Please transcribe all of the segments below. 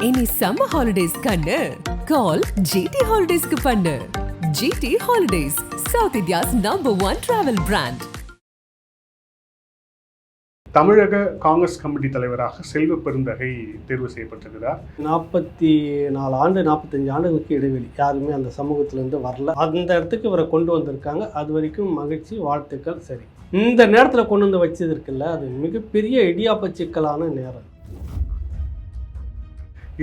இனி summer holidays கண்ணு கால் GD ஹாலிடேஸ்க்கு பண்ணு. GD holidays, south India's #1 travel brand. தமிழக காங்கிரஸ் கமிட்டி தலைவராக செல்வ பெருந்தகை தேர்வு செய்யப்பட்டிருக்கிறார். 44 ஆண்டு 45 ஆண்டுகளுக்கு இடைவெளி, யாருமே அந்த சமூகத்திலேருந்து வரல. அந்த இடத்துக்கு இவரை கொண்டு வந்திருக்காங்க. அது வரைக்கும் மகிழ்ச்சி, வாழ்த்துக்கள். சரி, இந்த நேரத்தில் கொண்டு வந்து வச்சது இருக்குல்ல, அது மிகப்பெரிய இடியாப்ப சிக்கலான நேரம்.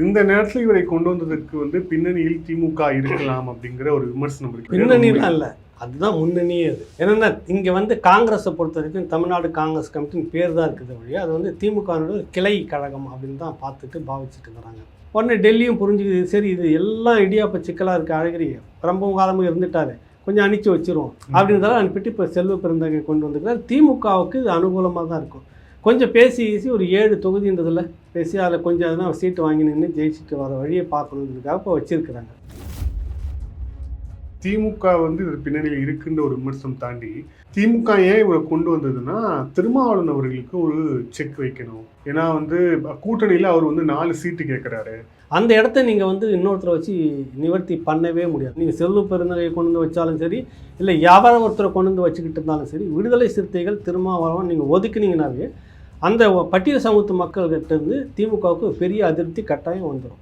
இந்த நேரத்தில் இவரை கொண்டு வந்ததுக்கு பின்னணியில் திமுக இருக்கலாம் அப்படிங்கிற ஒரு விமர்சனம் இருக்கு. பின்னணிலாம் இல்லை, அதுதான் முன்னணியே. அது என்னென்னா, இங்கே காங்கிரஸை பொறுத்த வரைக்கும் தமிழ்நாடு காங்கிரஸ் கமிட்டின்னு பேர் தான் இருக்குது வழியா, அது திமுகவோட ஒரு கிளை கழகம் அப்படின்னு தான் பார்த்துட்டு பாவிச்சுட்டு இருக்கிறாங்க. உடனே டெல்லியும் புரிஞ்சுக்குது, சரி இது எல்லாம் இடியாப்ப சிக்கலாக இருக்குது, அழகிரி ரொம்ப காலமும் இருந்துட்டாரு, கொஞ்சம் அனுப்பிச்சி வச்சிருவோம் அப்படின்றதால அனுப்பிட்டு இப்போ செல்வ பெருந்தகை கொண்டு வந்துக்கிறார். திமுகவுக்கு இது அனுகூலமாக தான் இருக்கும். கொஞ்சம் பேசி ஒரு 7 தொகுதின்றதில் பேசி அதில் கொஞ்சம் அதனால் சீட்டு வாங்கி நின்று ஜெயிச்சுட்டு வர வழியை பார்க்கணுன்றதுக்காக இப்போ வச்சிருக்கிறாங்க. திமுக இது பின்னணியில் இருக்குன்ற ஒரு விமர்சனம் தாண்டி திமுக ஏன் இவரை கொண்டு வந்ததுன்னா, திருமாவளவன் அவர்களுக்கு ஒரு செக் வைக்கணும். ஏன்னா கூட்டணியில் அவர் 4 சீட்டு கேட்குறாரு. அந்த இடத்த நீங்கள் இன்னொருத்தரை வச்சு நிவர்த்தி பண்ணவே முடியாது. நீங்கள் செல்வ பெருந்தகையை கொண்டு வந்து வச்சாலும் சரி, இல்லை யாரோ ஒருத்தரை கொண்டு வந்து வச்சுக்கிட்டு இருந்தாலும் சரி, விடுதலை சிறுத்தைகள் திருமாவளவன் நீங்கள் ஒதுக்குனீங்கன்னாவே அந்த பட்டியல் சமூகத்து மக்கள்கிட்ட இருந்து திமுகவுக்கு பெரிய அதிருப்தி கட்டாயம் வந்துடும்.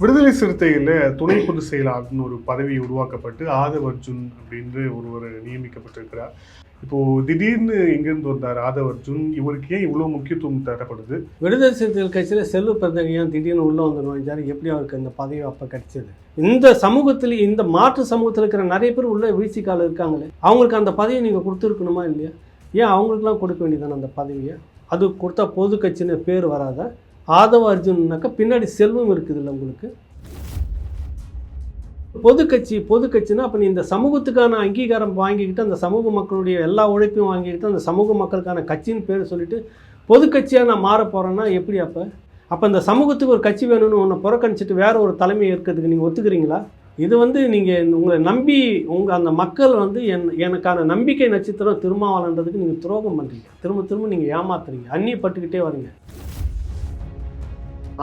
விடுதலை சிறுத்தைகளில் துணை பொதுச் செயலாளர்னு ஒரு பதவி உருவாக்கப்பட்டு ஆதவ் அர்ஜுன் அப்படின்ற ஒருவர் நியமிக்கப்பட்டிருக்கிறார். இப்போது திடீர்னு எங்கேருந்து வந்தார் ஆதவ் அர்ஜுன்? இவருக்கு ஏன் இவ்வளோ முக்கியத்துவம் தரப்படுது? விடுதலை சிறுத்தைகள் கட்சியில் செல்வ பெருந்தகையான் திடீர்னு உள்ளே வந்து நுழைஞ்சார். எப்படி அவருக்கு அந்த பதவி அப்போ கிடைச்சது? இந்த சமூகத்தில், இந்த மாற்று சமூகத்தில் இருக்கிற நிறைய பேர் உள்ள வீழ்ச்சிக்கால இருக்காங்களே, அவங்களுக்கு அந்த பதவியை நீங்கள் கொடுத்துருக்கணுமா இல்லையா? ஏன் அவங்களுக்குலாம் கொடுக்க வேண்டியதானே அந்த பதவியை? அது கொடுத்தா பொது கட்சின்னு பேர் வராத? ஆதவ அர்ஜுன்னாக்கா பின்னாடி செல்வம் இருக்குது இல்லை உங்களுக்கு? பொது கட்சின்னா அப்போ நீ இந்த சமூகத்துக்கான அங்கீகாரம் வாங்கிக்கிட்டு, அந்த சமூக மக்களுடைய எல்லா உழைப்பையும் வாங்கிக்கிட்டு, அந்த சமூக மக்களுக்கான கட்சின்னு பேர் சொல்லிட்டு பொது கட்சியாக நான் மாற போகிறேன்னா எப்படி? அப்போ இந்த சமூகத்துக்கு ஒரு கட்சி வேணும்னு ஒன்று புறக்கணிச்சிட்டு வேற ஒரு தலைமை இருக்கிறதுக்கு நீங்கள் ஒத்துக்கிறீங்களா? இது நீங்கள் உங்களை நம்பி அந்த மக்கள் எனக்கான நம்பிக்கை நட்சத்திரம் திருமாவளன்றதுக்கு நீங்கள் துரோகம் பண்ணுறீங்க. திரும்ப நீங்கள் ஏமாத்துறீங்க, அந்நியப்பட்டுக்கிட்டே வரீங்க.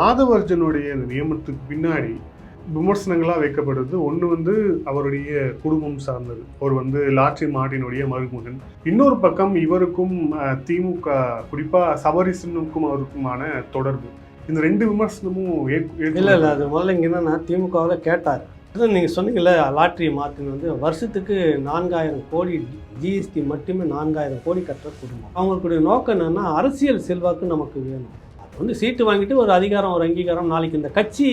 ஆதவ அர்ஜுனுடைய நியமனத்துக்கு பின்னாடி விமர்சனங்களாக வைக்கப்படுது. ஒன்று அவருடைய குடும்பம் சார்ந்தது. அவர் லாட்ரி மார்ட்டினுடைய மருமகன். இன்னொரு பக்கம் இவருக்கும் திமுக, குறிப்பாக சபரிசனுக்கும் அவருக்குமான தொடர்பு. இந்த 2 விமர்சனமும் இல்லை. அது முதல்ல இங்கே என்னன்னா, திமுகவில் கேட்டார். நீங்கள் சொன்னீங்கல்ல, லாட்ரி மார்ட்டின் வருஷத்துக்கு 4000 கோடி ஜிஎஸ்டி மட்டுமே 4000 கோடி கட்டுற குடும்பம். அவங்களுடைய நோக்கம் என்னென்னா, அரசியல் செல்வாக்கு நமக்கு வேணும். சீட்டு வாங்கிட்டு ஒரு அதிகாரம், ஒரு அங்கீகாரம். நாளைக்கு இந்த கட்சி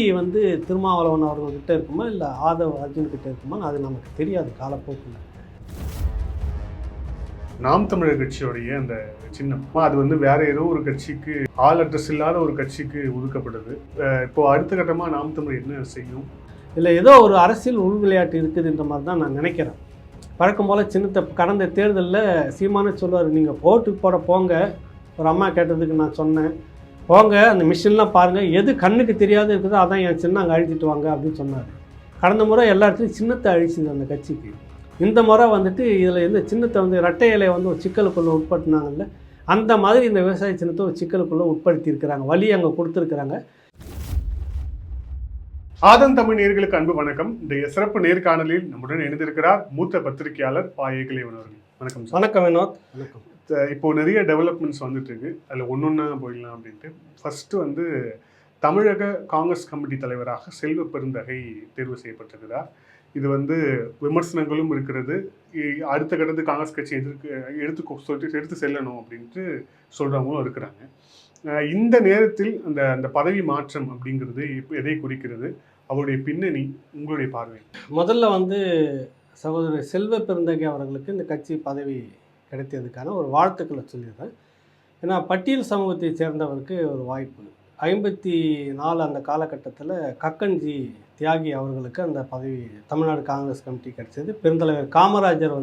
திருமாவளவன் அவர்கள்கிட்ட இருக்குமா இல்லை ஆதவ் அர்ஜுன் கிட்ட இருக்குமா, அது நமக்கு தெரியாது காலப்போக்கில். நாம் தமிழர் கட்சியோடைய அந்த சின்னம் அது வேற ஏதோ ஒரு கட்சிக்கு, ஆள் அட்ரஸ் இல்லாத ஒரு கட்சிக்கு ஒதுக்கப்படுது. இப்போ அடுத்த கட்டமாக நாம் தமிழர் என்ன செய்யும்? இல்லை, ஏதோ ஒரு அரசியல் உள் விளையாட்டு இருக்குதுன்ற மாதிரி தான் நான் நினைக்கிறேன். வழக்கம் போல் சின்னத்தை கடந்த தேர்தலில் சீமானே சொல்லுவார், நீங்கள் ஓட்டு போட போங்க, ஒரு அம்மா கேட்டதுக்கு நான் சொன்னேன், போங்க அந்த மிஷின்லாம் பாருங்கள், எது கண்ணுக்கு தெரியாத இருக்குதோ அதான் என் சின்னம் அங்கே அழிச்சிட்டு வாங்க அப்படின்னு சொன்னார். கடந்த முறை எல்லா இடத்துலையும் சின்னத்தை அழிச்சுது அந்த கட்சிக்கு. இந்த முறை இதில் எந்த சின்னத்தை இரட்டை இலையை ஒரு சிக்கலுக்குள்ளே உட்படுத்தினாங்கல்ல, அந்த மாதிரி இந்த விவசாய சின்னத்தை ஒரு சிக்கலுக்குள்ளே உட்படுத்தியிருக்கிறாங்க, வழி அங்கே கொடுத்துருக்குறாங்க. ஆதன் தமிழ் நேயர்களுக்கு அன்பு வணக்கம். இந்த சிறப்பு நேர்காணலில் நம்முடன் இணைந்திருக்கிறார் மூத்த பத்திரிகையாளர் பா. ஏகலைவன் அவர்கள். வணக்கம் சார். வணக்கம் வினோத். வணக்கம். இப்போது நிறைய டெவலப்மெண்ட்ஸ் இருக்கு, அதில் ஒன்றா போயிடலாம் அப்படின்ட்டு. ஃபஸ்ட்டு தமிழக காங்கிரஸ் கமிட்டி தலைவராக செல்வ பெருந்தகை தேர்வு செய்யப்பட்டிருக்கிறார். இது விமர்சனங்களும் இருக்கிறது. அடுத்த கட்டத்து காங்கிரஸ் கட்சி எடுத்து செல்லணும் அப்படின்ட்டு சொல்கிறவங்களும் இருக்கிறாங்க. இந்த நேரத்தில் அந்த பதவி மாற்றம் அப்படிங்கிறது இப்போ எதை குறிக்கிறது? அவருடைய பின்னணி உங்களுடைய பார்வை? முதல்ல சகோதரர் செல்வ பெருந்தகை அவர்களுக்கு இந்த கட்சி பதவி கிடைத்ததுக்கான ஒரு வாழ்த்துக்களை சொல்லிடுறேன். ஏன்னா பட்டியல் சமூகத்தை சேர்ந்தவருக்கு ஒரு வாய்ப்பு. 54 அந்த காலகட்டத்தில் கக்கன்ஜி தியாகி அவர்களுக்கு அந்த பதவி தமிழ்நாடு காங்கிரஸ் கமிட்டி கிடைச்சது. பெருந்தலைவர் காமராஜர்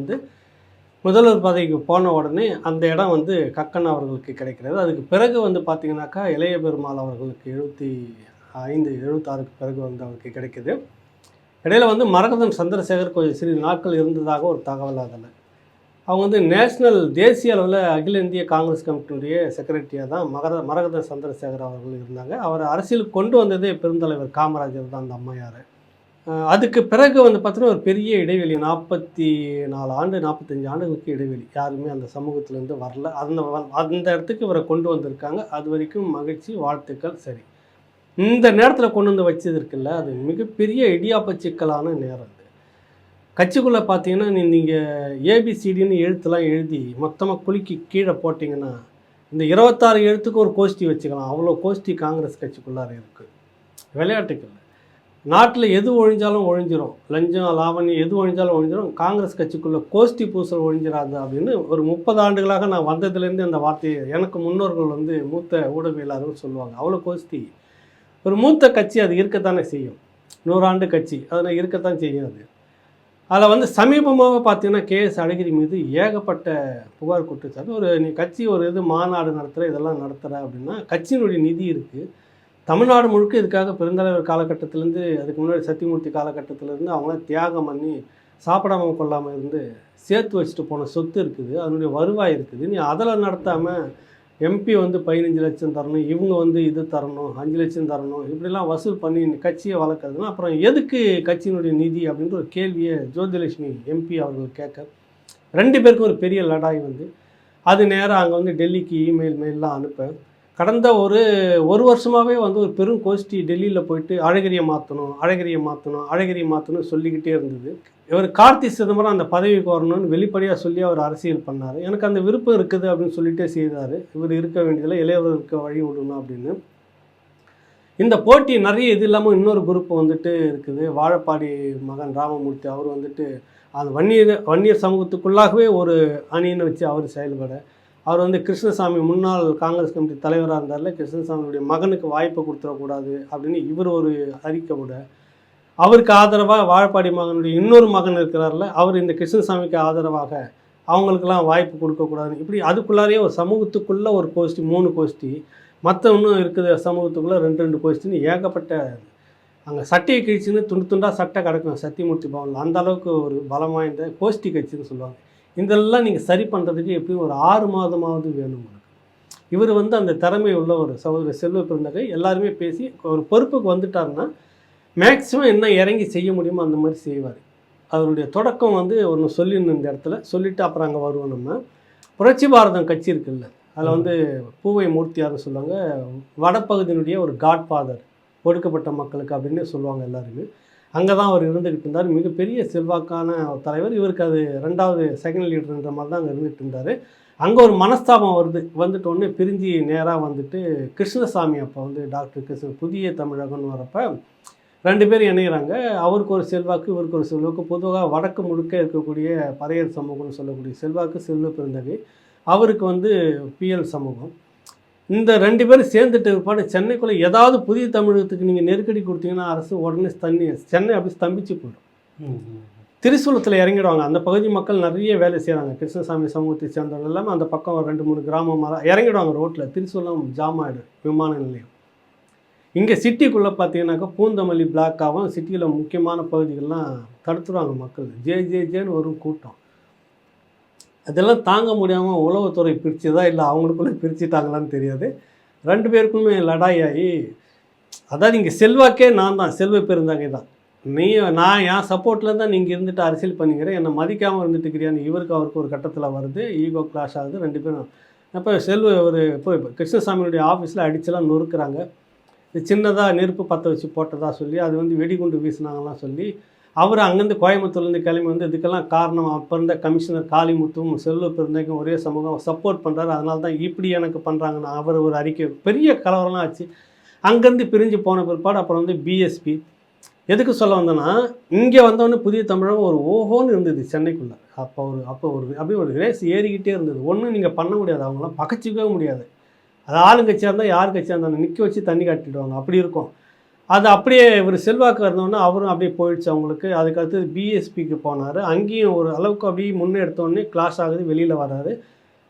முதல்வர் பதவிக்கு போன உடனே அந்த இடம் கக்கன் அவர்களுக்கு கிடைக்கிறது. அதுக்கு பிறகு பார்த்திங்கனாக்கா இளைய பெருமாள் அவர்களுக்கு 75, 76க்கு பிறகு அவருக்கு கிடைக்கிது. இடையில் மரகதம் சந்திரசேகர் கொஞ்சம் சிறிது நாட்கள் இருந்ததாக ஒரு தகவல். அதில் அவங்க வந்து தேசிய அளவில் அகில இந்திய காங்கிரஸ் கமிட்டியுடைய செக்ரட்டரியாக தான் மரகத சந்திரசேகர் அவர்கள் இருந்தாங்க. அவர் அரசியலுக்கு கொண்டு வந்ததே பெருந்தலைவர் காமராஜர் தான், அந்த அம்மையார். அதுக்கு பிறகு வந்து பார்த்தீங்கன்னா ஒரு பெரிய இடைவெளி, 44 ஆண்டு 45 ஆண்டுகளுக்கு இடைவெளி. யாருமே அந்த சமூகத்திலேருந்து வரல. அந்த இடத்துக்கு இவரை கொண்டு வந்திருக்காங்க. அது வரைக்கும் மகிழ்ச்சி, வாழ்த்துக்கள். சரி, இந்த நேரத்தில் கொண்டு வந்து வச்சது இருக்குல்ல, அது மிகப்பெரிய இடியாப்ப சிக்கலான நேரம். கட்சிக்குள்ளே பார்த்தீங்கன்னா நீங்கள் ஏபிசிடின்னு எழுத்துலாம் எழுதி மொத்தமாக குலுக்கி கீழே போட்டிங்கன்னா இந்த 26 எழுத்துக்கு ஒரு கோஷ்டி வச்சுக்கலாம். அவ்வளோ கோஷ்டி காங்கிரஸ் கட்சிக்குள்ளார இருக்குது. விளையாட்டுக்கள் நாட்டில் எது ஒழிஞ்சாலும் ஒழிஞ்சிரும், லஞ்சம் லாவண்யம் எது ஒழிஞ்சாலும் ஒழிஞ்சிரும், காங்கிரஸ் கட்சிக்குள்ளே கோஷ்டி பூசல் ஒழிஞ்சிடாது அப்படின்னு ஒரு 30 ஆண்டுகளாக நான் வந்ததுலேருந்து அந்த வார்த்தையை எனக்கு முன்னோர்கள் வந்து மூத்த ஊடகவியலாளர்கள் சொல்லுவாங்க. அவ்வளோ கோஷ்டி ஒரு மூத்த கட்சி அது இருக்கத்தானே செய்யும். 100 ஆண்டு கட்சி அதனால் இருக்கத்தான் செய்யும். அது அதில் வந்து சமீபமாக பார்த்தீங்கன்னா கேஎஸ் அழகிரி மீது ஏகப்பட்ட புகார் குற்றச்சாட்டு. நீ கட்சி ஒரு மாநாடு நடத்துகிற, இதெல்லாம் நடத்துகிற அப்படின்னா கட்சியினுடைய நிதி இருக்குது. தமிழ்நாடு முழுக்க இதுக்காக பெருந்தலைவர் காலகட்டத்திலேருந்து, அதுக்கு முன்னாடி சத்தியமூர்த்தி காலகட்டத்திலேருந்து அவங்களாம் தியாகம் பண்ணி சாப்பிடாம கொள்ளாமல் இருந்து சேர்த்து வச்சுட்டு போன சொத்து இருக்குது, அதனுடைய வருவாய் இருக்குது. நீ அதில் நடத்தாமல் எம்பி வந்து 15 லட்சம் தரணும், இவங்க வந்து இது தரணும், 5 லட்சம் தரணும், இப்படிலாம் வசூல் பண்ணி கட்சியை வளர்க்குறதுன்னா அப்புறம் எதுக்கு கட்சியினுடைய நிதி அப்படின்ற ஒரு கேள்வியை ஜோதிலட்சுமி எம்பி அவர்கள் கேட்க 2 பேருக்கும் ஒரு பெரிய லடாய் வந்து அது நேராக அங்கே வந்து டெல்லிக்கு மெயிலெலாம் அனுப்ப கடந்த ஒரு வருஷமாகவே வந்து ஒரு பெரும் கோஷ்டி டெல்லியில் போயிட்டு அழகிரியை மாற்றணும் சொல்லிக்கிட்டே இருந்தது. இவர் கார்த்தி சிதம்பரம் அந்த பதவிக்கு வரணும்னு வெளிப்படையாக சொல்லி அவர் அரசியல் பண்ணார். எனக்கு அந்த விருப்பம் இருக்குது அப்படின்னு சொல்லிட்டே செய்தார். இவர் இருக்க வேண்டியதில்லை, இளையவர் இருக்க வழி விடணும் அப்படின்னு. இந்த போட்டி நிறைய இது இல்லாமல் இன்னொரு குரூப் வந்துட்டு இருக்குது. வாழப்பாடி மகன் ராமமூர்த்தி அவர் வந்துட்டு அந்த வன்னியர் சமூகத்துக்குள்ளாகவே ஒரு அணின்னு வச்சு அவர் செயல்பட, அவர் வந்து கிருஷ்ணசாமி முன்னாள் காங்கிரஸ் கமிட்டி தலைவராக இருந்தார்ல, கிருஷ்ணசாமியுடைய மகனுக்கு வாய்ப்பை கொடுத்துடக்கூடாது அப்படின்னு இவர் ஒரு அறிக்கை விட, அவருக்கு ஆதரவாக வாழப்பாடி மகனுடைய இன்னொரு மகன் இருக்கிறார்ல, அவர் இந்த கிருஷ்ணசாமிக்கு ஆதரவாக அவங்களுக்கெல்லாம் வாய்ப்பு கொடுக்கக்கூடாது. இப்படி அதுக்குள்ளாரையே ஒரு சமூகத்துக்குள்ளே ஒரு கோஷ்டி, 3 கோஷ்டி, மற்ற இன்னும் இருக்குது சமூகத்துக்குள்ளே 2 கோஷ்டின்னு ஏகப்பட்ட. அங்கே சட்டையை கிழிச்சின்னு துண்டாக சட்டை கிடக்கும் சத்தியமூர்த்தி பவனில். அந்த அளவுக்கு ஒரு பலம் வாய்ந்த கோஷ்டி கட்சின்னு சொல்லுவாங்க. இதெல்லாம் நீங்கள் சரி பண்ணுறதுக்கு எப்படியும் ஒரு 6 மாதமாவது வேணும். இவர் வந்து அந்த திறமை உள்ள ஒரு சகோதரர் செல்வ பெருந்தகை எல்லாருமே பேசி ஒரு பொறுப்புக்கு வந்துட்டாருன்னா மேக்ஸிமம் என்ன இறங்கி செய்ய முடியுமோ அந்த மாதிரி செய்வார். அவருடைய தொடக்கம் வந்து ஒன்று சொல்லிடணும் இந்த இடத்துல, சொல்லிவிட்டு அப்புறம் அங்கே வருவோம். நம்ம புரட்சி பாரதம் கட்சி இருக்குல்ல, அதில் வந்து பூவை மூர்த்தியார்னு சொல்லுவாங்க, வடப்பகுதியினுடைய ஒரு காட்ஃபாதர் ஒடுக்கப்பட்ட மக்களுக்கு அப்படின்னு சொல்லுவாங்க எல்லாருமே. அங்கே தான் அவர் இருந்துக்கிட்டு இருந்தார். மிகப்பெரிய செல்வாக்கான தலைவர். இவருக்கு அது 2வது செகண்ட் லீடர்ன்ற மாதிரி தான் அங்கே இருந்துகிட்டு இருந்தார். அங்கே ஒரு மனஸ்தாபம் வந்துட்டு ஒன்று பிரிஞ்சு நேராக வந்துட்டு கிருஷ்ணசாமி அப்போ வந்து டாக்டர் கிருஷ்ண புதிய தமிழகம்னு வரப்போ 2 பேரும் இணைகிறாங்க. அவருக்கு ஒரு செல்வாக்கு, இவருக்கு ஒரு செல்வாக்கு. பொதுவாக வடக்கு முழுக்க இருக்கக்கூடிய பறையர் சமூகம்னு சொல்லக்கூடிய செல்வாக்கு செல்வ பெருந்தகை, அவருக்கு வந்து பிஎல் சமூகம். இந்த 2 பேரும் சேர்ந்துட்டு இருப்பாடு சென்னைக்குள்ளே ஏதாவது புதிய தமிழகத்துக்கு நீங்கள் நெருக்கடி கொடுத்தீங்கன்னா அரசு உடனே சென்னை அப்படி ஸ்தம்பிச்சு போயிடும். திரிசூலத்தில் இறங்கிடுவாங்க. அந்த பகுதி மக்கள் நிறைய வேலை செய்கிறாங்க. கிருஷ்ணசாமி சமூகத்தை சேர்ந்தவங்க எல்லாமே அந்த பக்கம் 2-3 கிராமம் இறங்கிடுவாங்க ரோட்டில். திரிசூலம் ஜாம் ஆகிடும் விமான நிலையம். இங்கே சிட்டிக்குள்ளே பார்த்தீங்கன்னாக்கா பூந்தமல்லி பிளாக்காகவும் சிட்டியில் முக்கியமான பகுதிகள்லாம் தடுத்துருவாங்க மக்கள். ஜேன்னு வரும் கூட்டம். அதெல்லாம் தாங்க முடியாமல் உளவுத்துறை பிரிச்சுதா இல்லை அவங்களுக்குள்ளே பிரிச்சுட்டாங்களான்னு தெரியாது. 2 பேருக்குமே லடாய் ஆகி, அதாவது இங்கே செல்வாக்கே நான் தான், செல்வ பெருந்தகை தான். நான் என் சப்போர்ட்டில் தான் நீங்கள் இருந்துட்டு அரசியல் பண்ணிக்கிறேன், என்னை மதிக்காமல் இருந்துட்டுக்கிறியான்னு அவருக்கு ஒரு கட்டத்தில் வருது. ஈகோ கிளாஷ் ஆகுது 2 பேரும். அப்போ இப்போ கிருஷ்ணசாமியுடைய ஆஃபீஸில் அடிச்செல்லாம் நொறுக்குறாங்க. சின்னதாக நெருப்பு பற்ற வச்சு போட்டதாக சொல்லி அது வந்து வெடிகுண்டு வீசினாங்கலாம் சொல்லி அவர் அங்கேருந்து கோயம்புத்தூர்லேருந்து கிளம்பி வந்து இதுக்கெல்லாம் காரணம் அப்போ இருந்த கமிஷனர் காளிமுத்தும் செல்வ பெருந்தகைக்கும் ஒரே சமூகம் சப்போர்ட் பண்ணுறாரு, அதனால தான் இப்படி எனக்கு பண்ணுறாங்கன்னு அவர் ஒரு அறிக்கை, பெரிய கலவரம்லாம் ஆச்சு. அங்கேருந்து பிரிஞ்சு போன பிற்பாடு அப்புறம் வந்து பிஎஸ்பி. எதுக்கு சொல்ல வந்தேன்னா, இங்கே வந்தோடனே புதிய தமிழகம் ஒரு ஓஹோன்னு இருந்தது சென்னைக்குள்ளே. அப்போ அப்படியே ஒரு ரேஸ் ஏறிக்கிட்டே இருந்தது. ஒன்றும் நீங்கள் பண்ண முடியாது, அவங்களாம் பகச்சிக்கவே முடியாது. அது ஆளுங்கட்சியாக இருந்தால் யார் கட்சியாக இருந்தாலும் நிற்க வச்சு தண்ணி காட்டிடுவாங்க, அப்படி இருக்கும். அது அப்படியே இவர் செல்வாக்கு இருந்தோடனே அவரும் அப்படியே போயிடுச்சு அவங்களுக்கு. அதுக்கடுத்து பிஎஸ்பிக்கு போனார். அங்கேயும் ஒரு அளவுக்கு அப்படியே முன்னே எடுத்தோடனே கிளாஸ் ஆகுது, வெளியில் வராரு.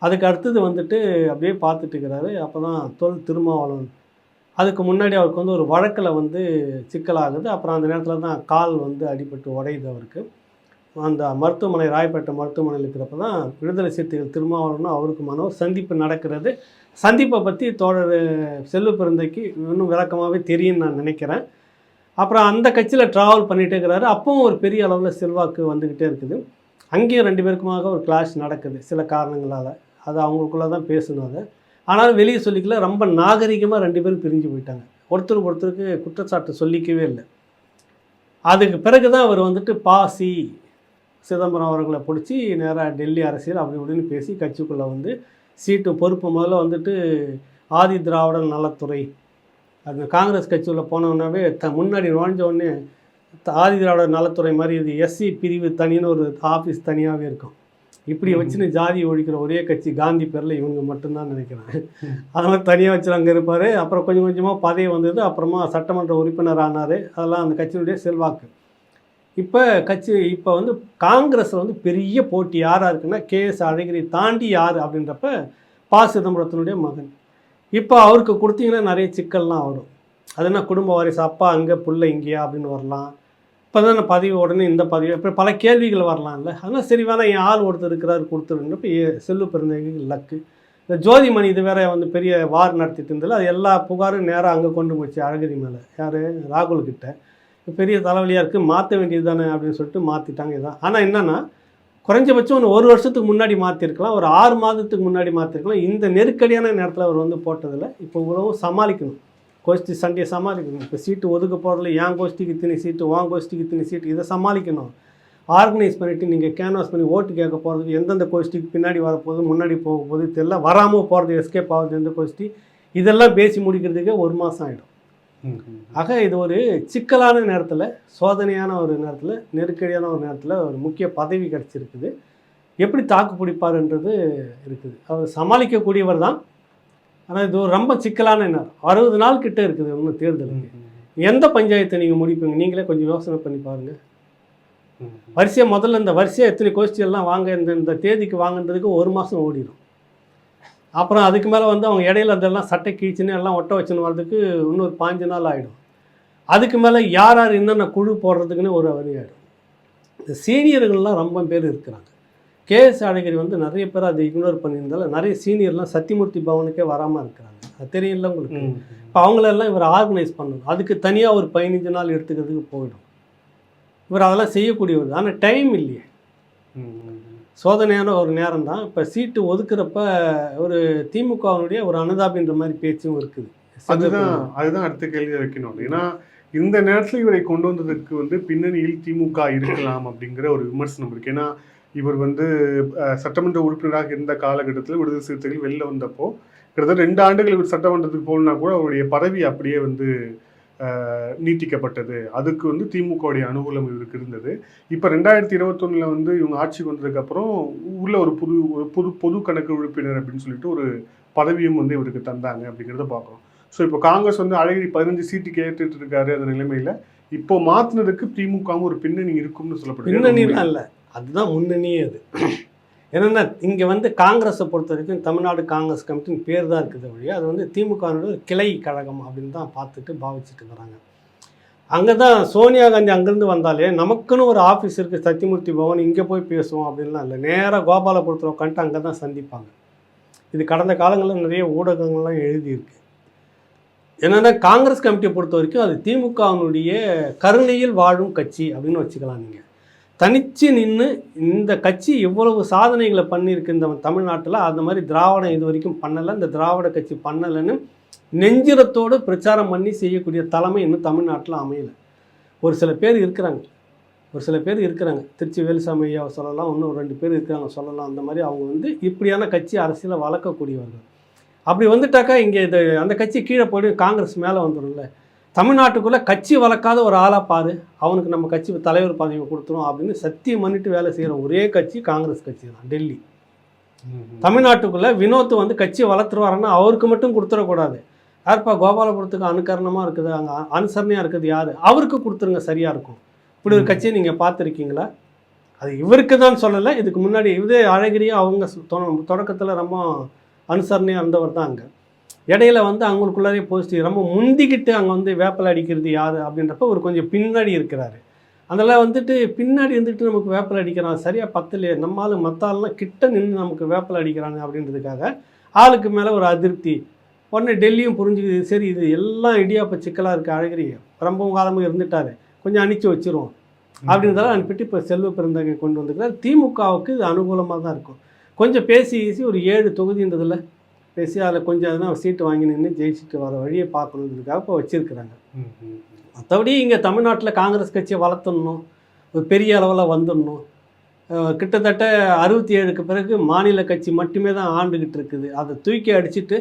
அதுக்கு அடுத்தது வந்துட்டு அப்படியே பார்த்துட்டு இருக்கிறாரு. அப்போ தான் திருமாவளவன், அதுக்கு முன்னாடி அவருக்கு வந்து ஒரு வழக்கில் வந்து சிக்கலாகுது. அப்புறம் அந்த நேரத்தில் தான் கால் வந்து அடிபட்டு உடையுது அவருக்கு. அந்த மருத்துவமனை ராயப்பேட்டை மருத்துவமனையில் இருக்கிறப்ப தான் விடுதலை சிறுத்தைகள் திருமாவளவனும் அவருக்குமான ஒரு சந்திப்பு நடக்கிறது. சந்திப்பை பற்றி தோழர் செல்வ பெருந்தைக்கு இன்னும் விளக்கமாகவே தெரியும்னு நான் நினைக்கிறேன். அப்புறம் அந்த கட்சியில் ட்ராவல் பண்ணிகிட்டே இருக்கிறாரு. அப்பவும் ஒரு பெரிய அளவில் செல்வாக்கு வந்துக்கிட்டே இருக்குது. அங்கேயும் 2 பேருக்குமாக ஒரு கிளாஷ் நடக்குது சில காரணங்களால். அது அவங்களுக்குள்ளே தான் பேசணும் அதை. ஆனாலும் வெளியே சொல்லிக்கல. ரொம்ப நாகரிகமாக 2 பேரும் பிரிஞ்சு போயிட்டாங்க. ஒருத்தருக்கு ஒருத்தருக்கு குற்றச்சாட்டு சொல்லிக்கவே இல்லை. அதுக்கு பிறகு தான் அவர் வந்துட்டு பாசி சிதம்பரம் அவர்களை பிடிச்சி நேராக டெல்லி அரசியல் அப்படி இப்படின்னு பேசி கட்சிக்குள்ளே வந்து சீட்டும் பொறுப்பு முதல்ல வந்துட்டு ஆதி திராவிடர் நலத்துறை அது காங்கிரஸ் கட்சியில் போனோன்னாவே முன்னாடி நுழைஞ்ச உடனே ஆதி திராவிடர் நலத்துறை மாதிரி இது எஸ்சி பிரிவு தனின்னு ஒரு ஆஃபீஸ் தனியாகவே இருக்கும். இப்படி வச்சுன்னு ஜாதி ஒழிக்கிற ஒரே கட்சி காந்தி பேரில் இவங்க மட்டும்தான் நினைக்கிறேன். அது மாதிரி தனியாக வச்சு அங்கே இருப்பார். அப்புறம் கொஞ்சம் கொஞ்சமாக பதவி வந்தது. அப்புறமா சட்டமன்ற உறுப்பினர் ஆனார். அதெல்லாம் அந்த கட்சியினுடைய செல்வாக்கு. இப்போ வந்து காங்கிரஸில் வந்து பெரிய போட்டி யாராக இருக்குன்னா KS அழகிரி தாண்டி யார் அப்படின்றப்ப சிதம்பரத்தினுடைய மகன். இப்போ அவருக்கு கொடுத்தீங்கன்னா நிறைய சிக்கல்லாம் வரும். அதுனா குடும்ப வாரிசு, அப்பா அங்கே புள்ள இங்கேயா அப்படின்னு வரலாம். இப்போ தான் பதவி உடனே இந்த பதவி இப்போ பல கேள்விகள் வரலாம்ல. அதனால் சரி வேணால் என் ஆள் ஒருத்தர் இருக்கிறாரு கொடுத்துருன்றப்ப செல்வ பெருந்தகைக்கு லக்கு. இந்த ஜோதிமணி இது வேற வந்து பெரிய வார் நடத்திட்டு இருந்ததில்ல, அது எல்லா புகாரும் நேராக அங்கே கொண்டு போச்சு அழகிரி மேலே. யார் ராகுல்கிட்ட பெரிய தலைவலியாக இருக்குது மாற்ற வேண்டியது தானே அப்படின்னு சொல்லிட்டு மாற்றிட்டாங்க. இதான் ஆனால் என்னென்னா குறைஞ்சபட்சம் ஒரு வருஷத்துக்கு முன்னாடி மாற்றிருக்கலாம், ஒரு 6 மாதத்துக்கு முன்னாடி மாற்றிருக்கலாம். இந்த நெருக்கடியான நேரத்தில் அவர் வந்து போட்டதில் இப்போ உலகம் சமாளிக்கணும். கோஷ்டி சண்டையை சமாளிக்கணும். இப்போ சீட்டு ஒதுக்க போகிறதுல என் கோஷ்டிக்கு இத்தனை சீட்டு, வான் கோஷ்டிக்கு இத்தனை சீட்டு, இதை சமாளிக்கணும். ஆர்கனைஸ் பண்ணிவிட்டு நீங்கள் கேன்வாஸ் பண்ணி ஓட்டு கேட்க போகிறதுக்கு எந்தெந்த கோஷ்டிக்கு பின்னாடி வரப்போகுது முன்னாடி போக போகுது தெரியல, வராமல் போகிறது எஸ்கேப் ஆகுது எந்த கோஷ்டி, இதெல்லாம் பேசி முடிக்கிறதுக்கே 1 மாதம் ஆகிடும். ஆக இது ஒரு சிக்கலான நேரத்தில், சோதனையான ஒரு நேரத்தில், நெருக்கடியான ஒரு நேரத்தில் ஒரு முக்கிய பதவி கிடச்சிருக்குது. எப்படி தாக்கு பிடிப்பாருன்றது இருக்குது. அவர் சமாளிக்கக்கூடியவர் தான். ஆனால் இது ஒரு ரொம்ப சிக்கலான நேரம். 60 நாள் கிட்ட இருக்குது இன்னும் தேர்தலுக்கு. எந்த பஞ்சாயத்தை நீங்கள் முடிப்பீங்க? நீங்களே கொஞ்சம் யோசனை பண்ணி பாருங்கள். வரிசையாக முதல்ல இந்த வரிசையாக எத்தனை கோஷ்டியெல்லாம் வாங்க இந்த தேதிக்கு வாங்கன்றதுக்கு 1 மாதம் ஓடிடும். அப்புறம் அதுக்கு மேலே வந்து அவங்க இடையில அதெல்லாம் சட்டை கீழ்ச்சின்னு எல்லாம் ஒட்ட வச்சுன்னு வர்றதுக்கு இன்னொரு 5 நாள் ஆகிடும். அதுக்கு மேலே யார் யார் என்னென்ன குழு போடுறதுக்குன்னு ஒரு வழி ஆகிடும். இந்த சீனியர்கள்லாம் ரொம்ப பேர் இருக்கிறாங்க. KS அழகிரி வந்து நிறைய பேர் அதை இக்னோர் பண்ணியிருந்தாலும் நிறைய சீனியர்லாம் சத்தியமூர்த்தி பவனுக்கே வராமல் இருக்கிறாங்க. அது தெரியல உங்களுக்கு. இப்போ அவங்களெல்லாம் இவர் ஆர்கனைஸ் பண்ணணும். அதுக்கு தனியாக ஒரு 15 நாள் எடுத்துக்கிறதுக்கு போயிடும். இவர் அதெல்லாம் செய்யக்கூடியவர். ஆனால் டைம் இல்லையே. சோதனையான ஒரு நேரம் தான். இப்போ சீட்டு ஒதுக்குறப்ப ஒரு திமுகவினுடைய ஒரு அனுதாபின்ற மாதிரி பேச்சும் இருக்குது. அதுதான் அடுத்த கேள்வி வைக்கணும். ஏன்னா இந்த நேரத்தில் இவரை கொண்டு வந்ததுக்கு வந்து பின்னணியில் திமுக இருக்கலாம் அப்படிங்கிற ஒரு விமர்சனம் இருக்கு. ஏன்னா இவர் வந்து சட்டமன்ற உறுப்பினராக இருந்த காலகட்டத்தில் விடுதலை சிறுத்தைகள் வெளில வந்தப்போ கிட்டத்தட்ட 2 ஆண்டுகள் இவர் சட்டமன்றத்துக்கு போகணுன்னா கூட அவருடைய பதவி அப்படியே வந்து நீட்டிக்கப்பட்டது. அதுக்கு வந்து திமுகவுடைய அனுகூலம் இவருக்கு இருந்தது. இப்போ 2021 வந்து இவங்க ஆட்சிக்கு வந்ததுக்கப்புறம் உள்ள ஒரு பொது கணக்கு உறுப்பினர் அப்படின்னு சொல்லிட்டு ஒரு பதவியும் வந்து இவருக்கு தந்தாங்க அப்படிங்கிறத பார்க்குறோம். ஸோ இப்போ காங்கிரஸ் வந்து அழகிரி 15 சீட்டு கேட்டுட்டு இருக்காரு. அந்த நிலைமையில் இப்போ மாற்றினதுக்கு திமுகவும் ஒரு பின்னணி இருக்கும்னு சொல்லப்படுது. பின்னணிலாம் இல்லை, அதுதான் முன்னணியே. அது என்னென்னா இங்கே வந்து காங்கிரஸை பொறுத்த வரைக்கும் தமிழ்நாடு காங்கிரஸ் கமிட்டின்னு பேர் தான் இருக்குது வழியாக. அது வந்து திமுகவோட ஒரு கிளை கழகம் அப்படின்னு தான் பாவிச்சுட்டு வராங்க. அங்கே தான் சோனியா காந்தி அங்கேருந்து வந்தாலே நமக்குன்னு ஒரு ஆஃபீஸ் இருக்குது சத்தியமூர்த்தி பவன், இங்கே போய் பேசுவோம் அப்படின்லாம் இல்லை. நேராக கோபாலபுரத்தில் உட்காந்துட்டு அங்கே தான் சந்திப்பாங்க. இது கடந்த காலங்களில் நிறைய ஊடகங்கள்லாம் எழுதியிருக்கு. என்னென்னா காங்கிரஸ் கமிட்டியை பொறுத்த வரைக்கும் அது திமுகவினுடைய கருணையில் வாழும் கட்சி அப்படின்னு வச்சுக்கலாம். நீங்கள் தனித்து நின்று இந்த கட்சி எவ்வளவு சாதனைகளை பண்ணியிருக்கு இந்த தமிழ்நாட்டில், அந்த மாதிரி திராவிடம் இது வரைக்கும் பண்ணலை, இந்த திராவிட கட்சி பண்ணலைன்னு நெஞ்சிரத்தோடு பிரச்சாரம் பண்ணி செய்யக்கூடிய தலைமை இன்னும் தமிழ்நாட்டில் அமையலை. ஒரு சில பேர் இருக்கிறாங்க. திருச்சி வேலுசாமி ஐயாவை சொல்லலாம், இன்னும் 2 பேர் இருக்கிறாங்க சொல்லலாம். அந்த மாதிரி அவங்க வந்து இப்படியான கட்சி அரசியலை வளர்க்கக்கூடியவர்கள். அப்படி வந்துட்டாக்கா இங்கே அந்த கட்சி கீழே போய் காங்கிரஸ் மேலே வந்துடும்ல. தமிழ்நாட்டுக்குள்ளே கட்சி வளர்க்காத ஒரு ஆளாக பாரு, அவனுக்கு நம்ம கட்சி தலைவர் பதவி கொடுத்துரும் அப்படின்னு சத்தியம் பண்ணிட்டு வேலை செய்கிற ஒரே கட்சி காங்கிரஸ் கட்சி தான் டெல்லி. தமிழ்நாட்டுக்குள்ளே வினோத் வந்து கட்சியை வளர்த்துருவாருன்னா அவருக்கு மட்டும் கொடுத்துடக்கூடாது. யார்ப்பா கோபாலபுரத்துக்கு அனுகரணமாக இருக்குது, அங்கே அனுசரணையாக இருக்குது யார், அவருக்கு கொடுத்துருங்க, சரியாக இருக்கும். இப்படி ஒரு கட்சியை நீங்கள் பார்த்துருக்கீங்களா? அது இவருக்கு தான் சொல்லலை, இதுக்கு முன்னாடி இதே அழகிரியாக அவங்க தொடக்கத்தில் ரொம்ப அனுசரணையாக இருந்தவர் தான். அங்கே இடையில வந்து அவங்களுக்குள்ளாரே போஸ்ட் ரொம்ப முந்திக்கிட்டு அங்கே வந்து வேப்பலை அடிக்கிறது யார் அப்படின்றப்ப ஒரு கொஞ்சம் பின்னாடி இருக்கிறாரு. அதில் வந்துட்டு பின்னாடி இருந்துட்டு நமக்கு வேப்பலை அடிக்கிறான், சரியாக பத்தலையே, நம்மளால் மற்ற ஆள்லாம் கிட்ட நின்று நமக்கு வேப்பலை அடிக்கிறாங்க அப்படின்றதுக்காக ஆளுக்கு மேலே ஒரு அதிருப்தி. உடனே டெல்லியும் புரிஞ்சுக்குது, சரி இது எல்லாம் இடியாப்ப சிக்கலாக இருக்குது, அழகிரி ரொம்பவும் காலமும் இருந்துட்டார், கொஞ்சம் அனுப்பிச்சி வச்சுருவோம் அப்படின்றதால அனுப்பிட்டு இப்போ செல்வ பெருந்தகை கொண்டு வந்துக்கிறார். திமுகவுக்கு இது அனுகூலமாக தான் இருக்கும். கொஞ்சம் பேசி ஒரு 7 தொகுதின்றதில் பேசி அதில் கொஞ்சம் அதனால் சீட்டு வாங்கி நின்று ஜெயிச்சுட்டு வர வழியை பார்க்கணுன்றதுக்காக இப்போ வச்சுருக்கிறாங்க. மற்றபடி இங்கே தமிழ்நாட்டில் காங்கிரஸ் கட்சியை வளர்த்துடணும், ஒரு பெரிய அளவில் வந்துடணும். கிட்டத்தட்ட 67க்கு பிறகு மாநில கட்சி மட்டுமே தான் ஆண்டுக்கிட்டு இருக்குது. அதை தூக்கி அடிச்சுட்டு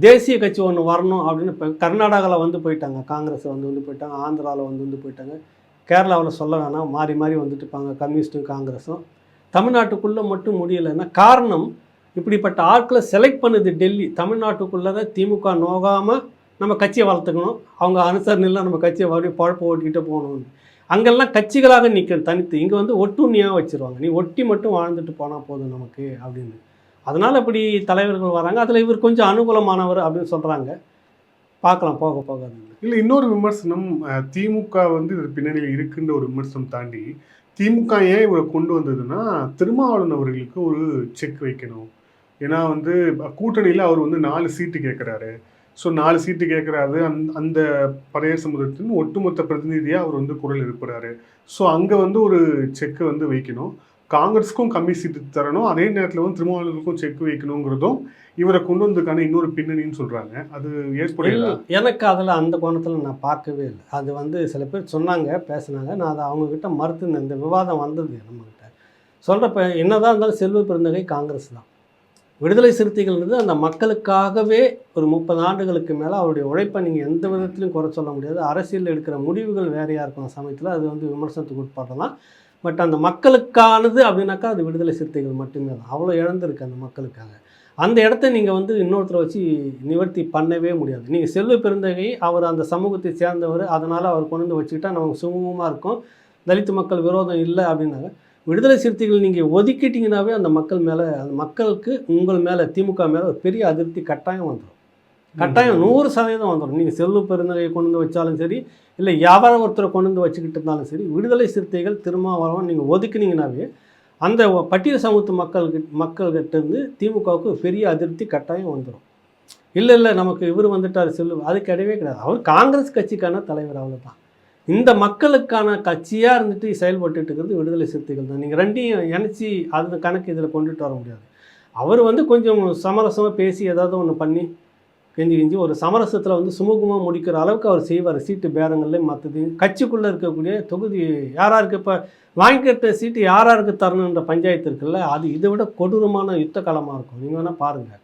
தேசிய கட்சி ஒன்று வரணும் அப்படின்னு இப்போ கர்நாடகாவில் வந்து போயிட்டாங்க, காங்கிரஸ் வந்து போயிட்டாங்க, ஆந்திராவில் வந்து போயிட்டாங்க, கேரளாவில் சொல்ல வேணாம், மாறி மாறி வந்துட்டு இருப்பாங்க கம்யூனிஸ்ட்டும் காங்கிரஸும். தமிழ்நாட்டுக்குள்ளே மட்டும் முடியலைன்னா காரணம் இப்படிப்பட்ட ஆட்களை செலக்ட் பண்ணுது டெல்லி. தமிழ்நாட்டுக்குள்ளே தான் திமுக நோகாமல் நம்ம கட்சியை வளர்த்துக்கணும், அவங்க அனுசரணையில் நம்ம கட்சியை மறுபடியும் பழப்பு ஓட்டிக்கிட்டே போகணும். அங்கெல்லாம் கட்சிகளாக நிற்கிறது தனித்து, இங்கே வந்து ஒட்டுண்ணியாக வச்சுருவாங்க, நீ ஒட்டி மட்டும் வாழ்ந்துட்டு போனால் போதும் நமக்கு அப்படின்னு. அதனால் இப்படி தலைவர்கள் வராங்க. அதில் இவர் கொஞ்சம் அனுகூலமானவர் அப்படின்னு சொல்கிறாங்க. பார்க்கலாம் போக போக. இல்லை, இன்னொரு விமர்சனம், திமுக வந்து இது பின்னணியில் இருக்குன்ற ஒரு விமர்சனம் தாண்டி திமுக ஏன் இவரை கொண்டு வந்ததுன்னா திருமாவளவன் அவர்களுக்கு ஒரு செக் வைக்கணும். ஏன்னா வந்து கூட்டணியில் அவர் வந்து 4 சீட்டு கேட்குறாரு. ஸோ 4 சீட்டு கேட்குறாரு. அந்த பழைய சமுதாயத்தின் ஒட்டுமொத்த பிரதிநிதியாக அவர் வந்து குரல் எழுப்புறாரு. ஸோ அங்கே வந்து ஒரு செக்கு வந்து வைக்கணும், காங்கிரஸுக்கும் கம்மி சீட்டு தரணும், அதே நேரத்தில் வந்து திருமாவளவனுக்கும் செக் வைக்கணுங்கிறதும் இவரை கொண்டு வந்ததுக்கான இன்னொரு பின்னணின்னு சொல்கிறாங்க. அது ஏற்படையில எனக்கு அதில் அந்த கோணத்தில் நான் பார்க்கவே இல்லை. அது வந்து சில பேர் சொன்னாங்க, பேசுனாங்க, நான் அதை அவங்கக்கிட்ட மறுத்துனேன். இந்த விவாதம் வந்தது நம்மக்கிட்ட. சொல்கிறப்ப என்னதான் இருந்தாலும் செல்வ பெருந்தகை காங்கிரஸ் தான். விடுதலை சிறுத்தைகள்ன்றது அந்த மக்களுக்காகவே ஒரு 30 ஆண்டுகளுக்கு மேலே அவருடைய உழைப்பை நீங்கள் எந்த விதத்திலையும் குறை சொல்ல முடியாது. அரசியலில் எடுக்கிற முடிவுகள் வேறையாக இருக்கும் சமயத்தில், அது வந்து விமர்சனத்துக்கு உட்படலாம். பட் அந்த மக்களுக்கானது அப்படின்னாக்கா அது விடுதலை சிறுத்தைகள் மட்டுமே தான். அவ்வளோ இழந்திருக்கு அந்த மக்களுக்காக. அந்த இடத்த நீங்கள் வந்து இன்னொருத்தரை வச்சு நிவர்த்தி பண்ணவே முடியாது. நீங்கள் செல்வ பெருந்தகை அவர் அந்த சமூகத்தை சேர்ந்தவர், அதனால் அவர் கொண்டு வந்து வச்சுக்கிட்டா நமக்கு சுமூகமாக இருக்கும், தலித்து மக்கள் விரோதம் இல்லை அப்படின்னாங்க. விடுதலை சிறுத்தைகள் நீங்கள் ஒதுக்கிட்டிங்கனாவே அந்த மக்கள் மேலே, அந்த மக்களுக்கு உங்கள் மேலே, திமுக மேலே ஒரு பெரிய அதிருப்தி கட்டாயம் வந்துடும். கட்டாயம் 100% வந்துடும். நீங்கள் செல்வ பெருந்தகையை கொண்டு வந்து வச்சாலும் சரி, இல்லை யாரோ ஒருத்தரை கொண்டு வந்து வச்சுக்கிட்டு இருந்தாலும் சரி, விடுதலை சிறுத்தைகள் திருமாவளவன் நீங்கள் ஒதுக்குனீங்கனாவே அந்த பட்டியல் சமூகத்து மக்கள்கிட்ட இருந்து திமுகவுக்கு பெரிய அதிருப்தி கட்டாயம் வந்துடும். இல்லை நமக்கு இவர் வந்துட்டார் செல்வம், அது கிடையவே கிடையாது. அவர் காங்கிரஸ் கட்சிக்கான தலைவர், அவ்வளோதான். இந்த மக்களுக்கான கட்சியாக இருந்துட்டு செயல்பட்டு இருக்கிறது விடுதலை சிறுத்தைகள் தான். நீங்கள் ரெண்டையும் இணைச்சி அந்த கணக்கு இதில் கொண்டுட்டு வர முடியாது. அவர் வந்து கொஞ்சம் சமரசமாக பேசி ஏதாவது ஒன்று பண்ணி கெஞ்சி ஒரு சமரசத்தில் வந்து சுமூகமாக முடிக்கிற அளவுக்கு அவர் செய்வார். சீட்டு பேரங்கள்லேயும் மற்றது கட்சிக்குள்ளே இருக்கக்கூடிய தொகுதி யாராருக்கு இப்போ வாங்கிக்கிட்ட சீட்டு யாராருக்கு தரணுன்ற பஞ்சாயத்து இருக்குல்ல, அது இதை விட கொடூரமான யுத்த காலமாக இருக்கும். நீங்கள் வேணால் பாருங்கள்.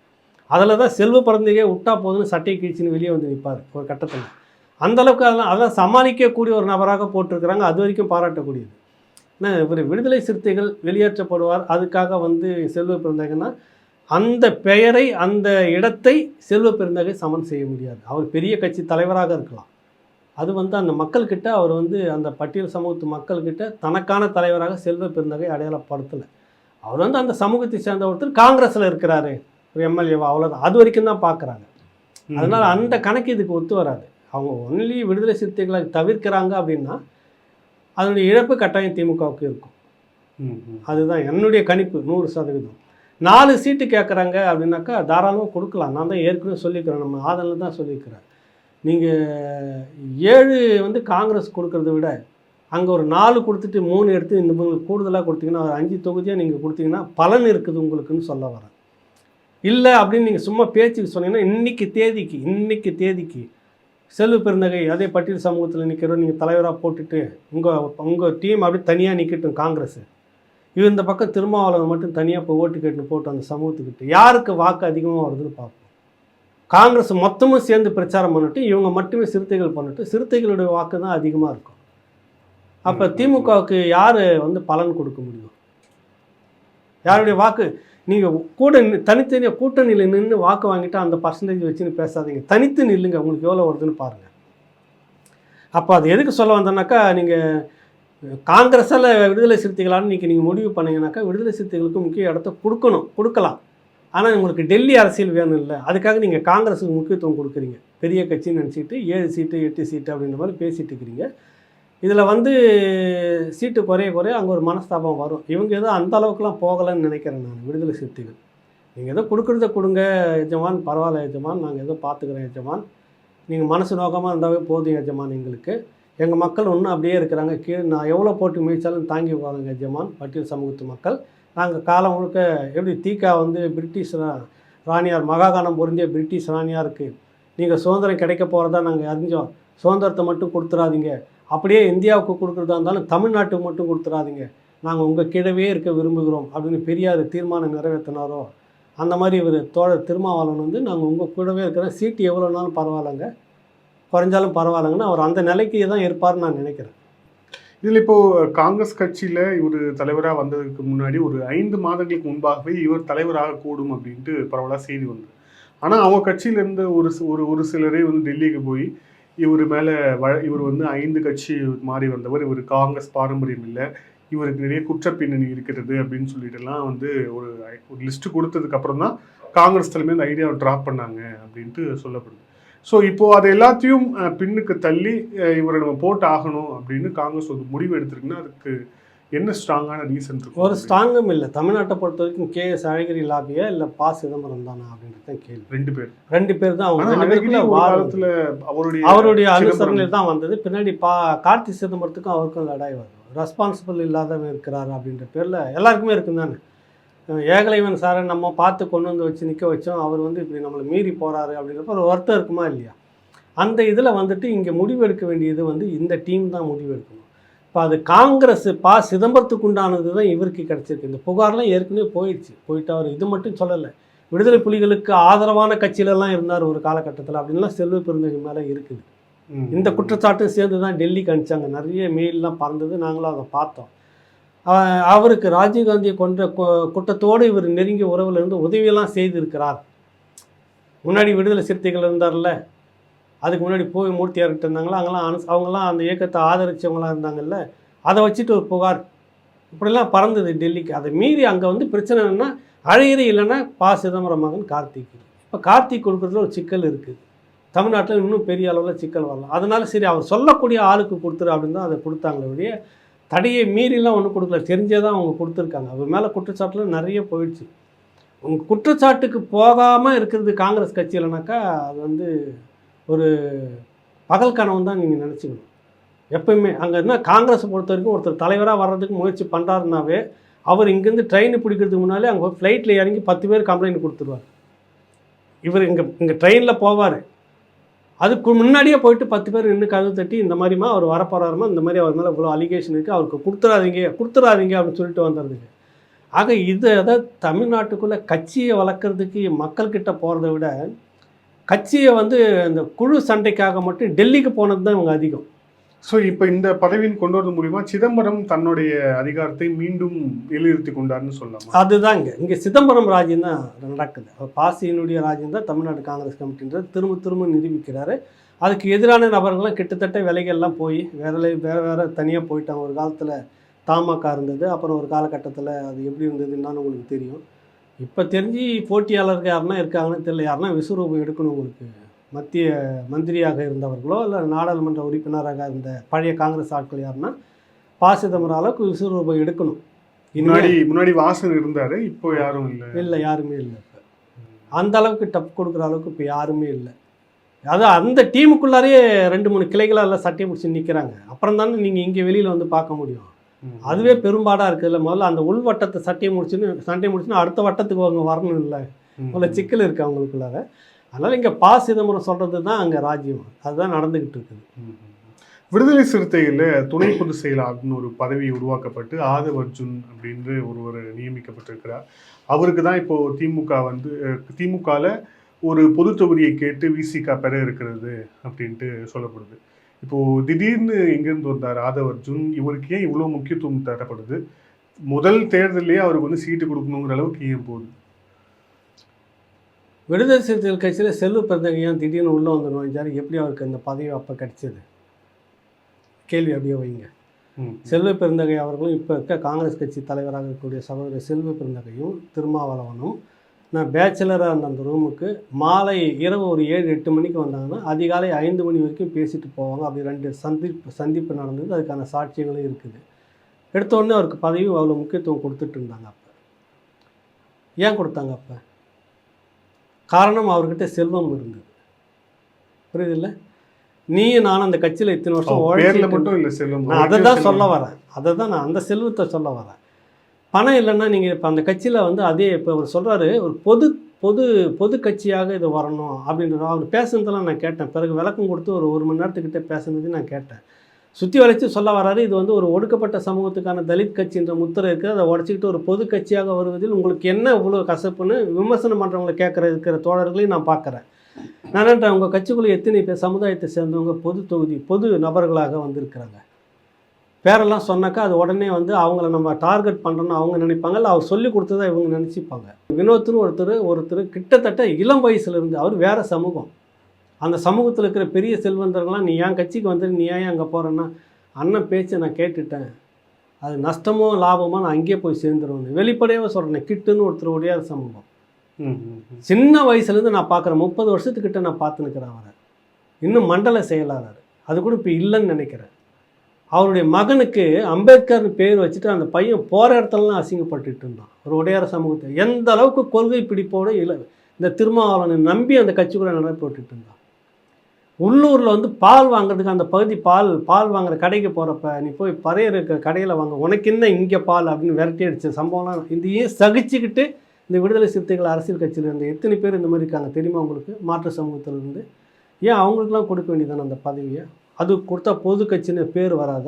அதில் தான் செல்வ பிறந்தையே விட்டா போதுன்னு சட்டையை கிழிச்சின்னு வெளியே வந்து நிற்பார் ஒரு கட்டத்தில். அந்தளவுக்கு அதெல்லாம் சமாளிக்கக்கூடிய ஒரு நபராக போட்டிருக்கிறாங்க. அது வரைக்கும் பாராட்டக்கூடியது. ஏன்னா இவர் விடுதலை சிறுத்தைகள் வெளியேற்றப்படுவார், அதுக்காக வந்து செல்வ பிறந்தகைன்னா அந்த பெயரை அந்த இடத்தை செல்வ பெருந்தகை சமன் செய்ய முடியாது. அவர் பெரிய கட்சி தலைவராக இருக்கலாம், அது வந்து அந்த மக்கள்கிட்ட அவர் வந்து அந்த பட்டியல் சமூகத்து மக்கள்கிட்ட தனக்கான தலைவராக செல்வ பெருந்தகை அடையாளப்படுத்தலை. அவர் வந்து அந்த சமூகத்தை சேர்ந்த ஒருத்தர் காங்கிரஸில் இருக்கிறாரு, ஒரு எம்எல்ஏவா, அவ்வளோதான். அது வரைக்கும் தான் பார்க்குறாங்க. அதனால் அந்த கணக்கு இதுக்கு ஒத்து வராது. அவங்க ஒன்லி விடுதலை சிறுத்தைகளை தவிர்க்கிறாங்க அப்படின்னா அதனுடைய இழப்பு கட்டாயம் திமுகவுக்கு இருக்கும். அதுதான் என்னுடைய கணிப்பு 100%. 4 சீட்டு கேட்குறாங்க அப்படின்னாக்கா தாராளமாக கொடுக்கலாம். நான் தான் ஏற்கனவே சொல்லியிருக்கிறேன், நம்ம ஆதனில் தான் சொல்லியிருக்கிறேன். நீங்கள் 7 வந்து காங்கிரஸ் கொடுக்கறத விட அங்கே ஒரு 4 கொடுத்துட்டு 3 எடுத்து இந்த உங்களுக்கு கூடுதலாக கொடுத்தீங்கன்னா ஒரு 5 தொகுதியாக நீங்கள் கொடுத்தீங்கன்னா பலன் இருக்குது உங்களுக்குன்னு சொல்ல வரேன். இல்லை அப்படின்னு நீங்கள் சும்மா பேச்சுக்கு சொன்னீங்கன்னா இன்னைக்கு தேதிக்கு செல்வ பெருந்தகை அதே பட்டியல் சமூகத்தில் நிற்கிறோம், நீங்கள் தலைவராக போட்டுட்டு உங்கள் டீம் அப்படி தனியாக நிற்கட்டும் காங்கிரஸ், இவர் இந்த பக்கம் திருமாவளவன் மட்டும் தனியாக இப்போ ஓட்டு கேட்டுன்னு போட்டு அந்த சமூகத்துக்கிட்ட யாருக்கு வாக்கு அதிகமாக வருதுன்னு பார்ப்போம். காங்கிரஸ் மொத்தமும் சேர்ந்து பிரச்சாரம் பண்ணிட்டு இவங்க மட்டுமே சிறுத்தைகள் பண்ணிட்டு சிறுத்தைகளுடைய வாக்கு தான் அதிகமாக இருக்கும். அப்போ திமுகவுக்கு யார் வந்து பலன் கொடுக்க முடியும்? யாருடைய வாக்கு? நீங்கள் தனித்தனியாக கூட்டணியில் நின்று வாக்கு வாங்கிட்டு அந்த பர்சன்டேஜ் வச்சுன்னு பேசாதீங்க, தனித்து நில்லுங்க, உங்களுக்கு எவ்வளோ வருதுன்னு பாருங்கள். அப்போ அது எதுக்கு சொல்ல வந்தோன்னாக்கா, நீங்கள் காங்கிரஸால் விடுதலை சிறுத்தைகளான்னு நீங்கள் முடிவு பண்ணிங்கனாக்கா விடுதலை சிறுத்தைகளுக்கு முக்கிய இடத்த கொடுக்கலாம். ஆனால் உங்களுக்கு டெல்லி அரசியல் வேணும் இல்லை, அதுக்காக நீங்கள் காங்கிரஸுக்கு முக்கியத்துவம் கொடுக்குறீங்க. பெரிய கட்சின்னு நினச்சிக்கிட்டு 7 சீட்டு 8 சீட்டு அப்படின்ற மாதிரி பேசிகிட்டு இருக்கிறீங்க. இதில் வந்து சீட்டு குறைய குறைய அங்கே ஒரு மனஸ்தாபம் வரும். இவங்க ஏதோ அந்த அளவுக்குலாம் போகலைன்னு நினைக்கிறேன் நான். விடுதலை சிறுத்தைகள் நீங்கள் ஏதோ கொடுக்குறத கொடுங்க எஜமான், பரவாயில்ல எஜமான், நாங்கள் ஏதோ பார்த்துக்குறோம் எஜமான், நீங்கள் மனசு நோக்கமாக இருந்தாவே போதும் எஜமான், எங்களுக்கு எங்கள் மக்கள் இன்னும் அப்படியே இருக்கிறாங்க, கீழே நான் எவ்வளோ போட்டு மீச்சாலும் தாங்கி போகிறாங்க எஜமான், பட்டியல் சமூகத்து மக்கள். நாங்கள் காலம் முழுக்க எப்படி தீகா வந்து பிரிட்டிஷ் ராணியார், மகாகானம் பொருந்திய பிரிட்டிஷ் ராணியாருக்கு நீங்கள் சுதந்திரம் கிடைக்க போகிறதா நாங்கள் அறிஞ்சோம், சுதந்திரத்தை மட்டும் கொடுத்துடாதீங்க, அப்படியே இந்தியாவுக்கு கொடுக்குறதா இருந்தாலும் தமிழ்நாட்டுக்கு மட்டும் கொடுத்துடாதீங்க, நாங்கள் உங்கள் கீழவே இருக்க விரும்புகிறோம் அப்படின்னு பெரியார் தீர்மானம் நிறைவேற்றினாரோ அந்த மாதிரி இவர் தோழர் திருமாவளவன் வந்து நாங்கள் உங்கள் கூடவே இருக்கிற சீட்டு எவ்வளோனாலும் பரவாயில்லைங்க, குறைஞ்சாலும் பரவாயில்லைங்கன்னு அவர் அந்த நிலைக்கு தான் இருப்பார்னு நான் நினைக்கிறேன். இதில் இப்போ காங்கிரஸ் கட்சியில் இவர் தலைவராக வந்ததுக்கு முன்னாடி ஒரு 5 மாதங்களுக்கு முன்பாகவே இவர் தலைவராக கூடும் அப்படின்ட்டு பரவலாக செய்தி வந்தது. ஆனால் அவங்க கட்சியிலேருந்து ஒரு சிலரே வந்து டெல்லிக்கு போய் இவர் மேலே இவர் வந்து 5 கட்சி மாறி வந்தவர், இவர் காங்கிரஸ் பாரம்பரியம் இல்லை, இவருக்கு நிறைய குற்றப்பின்னணி இருக்கிறது அப்படின்னு சொல்லிட்டுலாம் வந்து ஒரு லிஸ்ட்டு கொடுத்ததுக்கப்புறம் தான் காங்கிரஸ் தலைமை அந்த ஐடியாவை ட்ராப் பண்ணாங்க அப்படின்ட்டு சொல்லப்படுது. ஸோ இப்போது அது எல்லாத்தையும் பின்னுக்கு தள்ளி இவரை நம்ம போட்டு ஆகணும் அப்படின்னு காங்கிரஸ் ஒரு முடிவு எடுத்திருக்குன்னா அதுக்கு என்ன ஸ்ட்ராங்கான ரீசன் இருக்கும்? ஒரு ஸ்ட்ராங்கும் இல்லை. தமிழ்நாட்டை பொறுத்த வரைக்கும் KS அழகிரி லாபியா இல்லை ப. சிதம்பரம் தானா அப்படின்றது தான் கேள்வி. 2 பேர் தான். அவங்க 2 பேருக்குள்ள காலத்தில் அவருடைய அனுசரணையில் தான் வந்தது. பின்னாடி கார்த்தி சிதம்பரத்துக்கும் அவருக்கும் லடாய் வருது. ரெஸ்பான்சிபிள் இல்லாதவன் இருக்கிறாரு அப்படின்ற பேரில் எல்லாருக்குமே இருக்குன்னு தானே. ஏகலைவன் சாரை நம்ம பார்த்து கொண்டு வந்து வச்சு நிற்க வச்சோம், அவர் வந்து இப்படி நம்மளை மீறி போகிறாரு அப்படின்றப்ப ஒரு வருத்தம் இருக்குமா இல்லையா? அந்த இதில் வந்துட்டு இங்கே முடிவு எடுக்க வேண்டியது வந்து இந்த டீம் தான் முடிவு எடுக்கணும். இப்போ அது காங்கிரஸ் சிதம்பரத்துக்கு உண்டானது தான் இவருக்கு கிடச்சிருக்கு. இந்த புகார்லாம் ஏற்கனவே போயிட்டு அவர் இது மட்டும் சொல்லலை, விடுதலை புலிகளுக்கு ஆதரவான கட்சியிலலாம் இருந்தார் ஒரு காலகட்டத்தில் அப்படின்லாம் செல்வ பெருந்தகை மேலே இருக்குது. இந்த குற்றச்சாட்டும் சேர்ந்து தான் டெல்லிக்கு அனுப்பிச்சாங்க. நிறைய மெயிலெலாம் பறந்தது, நாங்களும் அதை பார்த்தோம். அவருக்கு ராஜீவ்காந்தியை கொன்ற குற்றத்தோடு இவர் நெருங்கிய உறவில் இருந்து உதவியெல்லாம் செய்திருக்கிறார். முன்னாடி விடுதலை சிறுத்தைகள் இருந்தார்ல, அதுக்கு முன்னாடி போய் மூர்த்தியார்கிட்ட இருந்தாங்களா, அவங்களாம் அந்த இயக்கத்தை ஆதரித்தவங்களாம் இருந்தாங்கல்ல, அதை வச்சுட்டு ஒரு புகார் இப்படிலாம் பறந்தது டெல்லிக்கு. அதை மீறி அங்கே வந்து பிரச்சனை என்னென்னா அழகிரி இல்லைன்னா ப. சிதம்பரம் மகன் கார்த்திக். இப்போ கார்த்திக் கொடுக்குறதுல ஒரு சிக்கல் இருக்குது. தமிழ்நாட்டில் இன்னும் பெரிய அளவில் சிக்கல் வரலாம். அதனால சரி அவர் சொல்லக்கூடிய ஆளுக்கு கொடுத்துரு அப்படின்னு தான் அதை கொடுத்தாங்களே ஒழிய தடையை மீறிலாம் ஒன்றும் கொடுக்கல. தெரிஞ்சே தான் அவங்க கொடுத்துருக்காங்க. அவர் மேலே குற்றச்சாட்டுலாம் நிறைய போயிடுச்சு. உங்கள் குற்றச்சாட்டுக்கு போகாமல் இருக்கிறது காங்கிரஸ் கட்சியிலனாக்கா அது வந்து ஒரு பகல் கனவு தான் நீங்கள் நினச்சிக்கணும். எப்பயுமே அங்கே என்ன காங்கிரஸை பொறுத்த வரைக்கும் ஒருத்தர் தலைவராக வர்றதுக்கு முயற்சி பண்ணுறாருனாவே அவர் இங்கேருந்து ட்ரெயின் பிடிக்கிறதுக்கு முன்னாலே அங்கே ஃப்ளைட்டில் இறங்கி 10 பேர் கம்ப்ளைண்ட் கொடுத்துருவார். இவர் இங்கே ட்ரெயினில் போவார், அதுக்கு முன்னாடியே போயிட்டு 10 பேர் நின்று கதவு தட்டி இந்த மாதிரிமா அவர் வரப்போறாருமா, இந்த மாதிரி அவர் மேலே இவ்வளோ அலிகேஷன் இருக்குது, அவருக்கு கொடுத்துடாதீங்க அப்படின்னு சொல்லிட்டு வந்துடுதுங்க. ஆக இது அதாவது தமிழ்நாட்டுக்குள்ளே கட்சியை வளர்க்குறதுக்கு மக்கள்கிட்ட போகிறத விட கட்சியை வந்து இந்த குழு சண்டைக்காக மட்டும் டெல்லிக்கு போனது தான் இவங்க அதிகம். ஸோ இப்போ இந்த பதவியின் கொண்டு வரது மூலிமா சிதம்பரம் தன்னுடைய அதிகாரத்தை மீண்டும் நிலைநிறுத்தி கொண்டார்னு சொல்லலாம். அதுதான் இங்கே சிதம்பரம் ராஜ்யம் தான் நடக்குது. பாசியினுடைய ராஜ்யம் தான் தமிழ்நாடு காங்கிரஸ் கமிட்டின்றது திரும்ப நிரூபிக்கிறாரு. அதுக்கு எதிரான நபர்கள்லாம் கிட்டத்தட்ட விலைகள்லாம் போய் வேறு தனியாக போயிட்டாங்க. ஒரு காலத்தில் தமாக இருந்தது, அப்புறம் ஒரு காலகட்டத்தில் அது எப்படி இருந்ததுன்னு உங்களுக்கு தெரியும். இப்போ தெரிஞ்சு போட்டியாளர்கள் யாருன்னா இருக்காங்கன்னு தெரியல. யாருன்னா விஸ்வரூபம் எடுக்கணும் உங்களுக்கு. மத்திய மந்திரியாக இருந்தவர்களோ இல்லை நாடாளுமன்ற உறுப்பினராக இருந்த பழைய காங்கிரஸ் ஆட்கள் யாருன்னா ப. சிதம்பரம் அளவுக்கு விஸ்வரூபம் எடுக்கணும். முன்னாடி வாசன் இருந்தார், இப்போ யாரும் இல்லை யாருமே இல்லை. இப்போ அந்த அளவுக்கு டப் கொடுக்குற அளவுக்கு இப்போ யாருமே இல்லை. அது அந்த டீமுக்குள்ளாரையே 2-3 கிளைகளாக எல்லாம் சட்டையை பிடிச்சி நிற்கிறாங்க. அப்புறம் தானே நீங்கள் இங்கே வெளியில் வந்து பார்க்க முடியும். அதுவே பெரும்பாடாக இருக்குதுல்ல. முதல்ல அந்த உள் வட்டத்தை சட்டை முடிச்சுன்னு அடுத்த வட்டத்துக்கு அவங்க வரணும் இல்லை, முதல்ல சிக்கல் இருக்குது அவங்களுக்குள்ளார. அதனால் இங்கே ப. சிதம்பரம் சொல்கிறது தான் அங்கே ராஜ்யம், அதுதான் நடந்துக்கிட்டு இருக்குது. விடுதலை சிறுத்தைகளில் துணை பொதுச் செயலாளர்னு ஒரு பதவி உருவாக்கப்பட்டு ஆதவ் அர்ஜுன் அப்படின்று ஒருவர் நியமிக்கப்பட்டிருக்கிறார். அவருக்கு தான் இப்போது திமுகவில் ஒரு பொது தொகுதியை கேட்டு விசிக பெற இருக்கிறது அப்படின்ட்டு சொல்லப்படுது. இப்போது திடீர்னு எங்கேருந்து வந்தார் ஆதவ் அர்ஜுன்? இவருக்கு ஏன் இவ்வளோ முக்கியத்துவம் தரப்படுது? முதல் தேர்தலே அவருக்கு வந்து சீட்டு கொடுக்கணுங்கிற அளவுக்கு ஏன் போகுது? விடுதலை சிறுத்தைகள் கட்சியில் செல்வ பெருந்தகை ஏன் திடீர்னு உள்ளே வந்து நுழைஞ்சார்? எப்படி அவருக்கு அந்த பதவி அப்போ கிடைச்சது? கேள்வி அப்படியே வைங்க. செல்வ பெருந்தகை அவர்களும் இப்போ இருக்க காங்கிரஸ் கட்சி தலைவராக இருக்கக்கூடிய சகோதரர் செல்வ பெருந்தகையும் திருமாவளவனும் நான் பேச்சுலராக இருந்த அந்த ரூமுக்கு மாலை இரவு ஒரு 7-8 மணிக்கு வந்தாங்கன்னா அதிகாலை 5 மணி வரைக்கும் பேசிட்டு போவாங்க. அப்படி 2 சந்திப்பு நடந்தது. அதுக்கான சாட்சியங்களும் இருக்குது. எடுத்த உடனே அவருக்கு பதவி அவ்வளோ முக்கியத்துவம் கொடுத்துட்டு இருந்தாங்க. அப்போ ஏன் கொடுத்தாங்க? அப்போ காரணம் அவர்கிட்ட செல்வம் இருந்தது. புரியுதில்ல? நீயும் நானும் அந்த கட்சியில் இத்தனை வருஷம் மட்டும் இல்லை செல்வம். நான் அதை தான் சொல்ல வரேன். நான் அந்த செல்வத்தை சொல்ல வரேன். பணம் இல்லைன்னா நீங்கள் இப்போ அந்த கட்சியில் வந்து அதே இப்போ அவர் சொல்கிறாரு ஒரு பொது கட்சியாக இது வரணும் அப்படின்ற அவர் பேசுனதெல்லாம் நான் கேட்டேன். பிறகு விளக்கம் கொடுத்து ஒரு மணி நேரத்துக்கிட்ட பேசுனது நான் கேட்டேன். சுற்றி வளைச்சு சொல்ல வராரு, இது வந்து ஒரு ஒடுக்கப்பட்ட சமூகத்துக்கான தலித் கட்சின்ற முத்திரை இருக்குது, அதை உடச்சிக்கிட்டு ஒரு பொது கட்சியாக வருவதில் உங்களுக்கு என்ன இவ்வளோ கசப்புன்னு விமர்சனம் பண்ணுறவங்களை இருக்கிற தோழர்களையும் நான் பார்க்குறேன். நான் நினைக்கிறேன் உங்கள் கட்சிக்குள்ளே எத்தனை பேர் சமுதாயத்தை சேர்ந்தவங்க பொது நபர்களாக வந்திருக்கிறாங்க. பேரெல்லாம் சொன்னாக்கா அது உடனே வந்து அவங்கள நம்ம டார்கெட் பண்ணுறோன்னு அவங்க நினைப்பாங்க, இல்லை அவர் சொல்லி கொடுத்ததை இவங்க நினச்சிப்பாங்க. வினோத்னு ஒருத்தர் கிட்டத்தட்ட இளம் வயசுலேருந்து அவர் வேறு சமூகம். அந்த சமூகத்தில் இருக்கிற பெரிய செல்வந்தர்கள்லாம் நீ என் கட்சிக்கு வந்து நீ ஏன் அங்கே போகிறேன்னா, அண்ணன் பேச்சை நான் கேட்டுட்டேன், அது நஷ்டமோ லாபமோ நான் அங்கேயே போய் சேர்ந்துருவேன் வெளிப்படையாக சொல்கிறேன். கிட்டுன்னு ஒருத்தர் உடையாத சமூகம். சின்ன வயசுலேருந்து நான் பார்க்குறேன். 30 வருஷத்துக்கிட்ட நான் பார்த்துன்னுக்கிறேன் அவரை. இன்னும் மண்டல செயலாளர், அது கூட இப்போ இல்லைன்னு நினைக்கிறேன். அவருடைய மகனுக்கு அம்பேத்கர்னு பேர் வச்சுட்டு அந்த பையன் போகிற இடத்துலலாம் அசிங்கப்பட்டுட்டு இருந்தான். ஒரு உடையார சமூகத்தை எந்த அளவுக்கு கொள்கை பிடிப்போடு இந்த திருமாவளவனை நம்பி அந்த கட்சிக்குள்ளே நடப்பட்டுட்டு இருந்தான். உள்ளூரில் வந்து பால் வாங்குறதுக்கு அந்த பகுதி பால் வாங்குற கடைக்கு போகிறப்ப நீ போய் பறைய இருக்கிற கடையில் வாங்க, உனக்கு என்ன இங்கே பால் அப்படின்னு விரட்டி அடித்த சம்பவம்லாம் இதையே சகிச்சுக்கிட்டு இந்த விடுதலை சிறுத்தைகள் அரசியல் கட்சியில் இருந்த எத்தனை பேர் இந்த மாதிரி இருக்காங்க தெரியுமா உங்களுக்கு? மாற்று சமூகத்தில் இருந்து ஏன் அவங்களுக்குலாம் கொடுக்க வேண்டியதானே அந்த பதவியை? அது கொடுத்தா பொது கட்சின்னு பேர் வராத?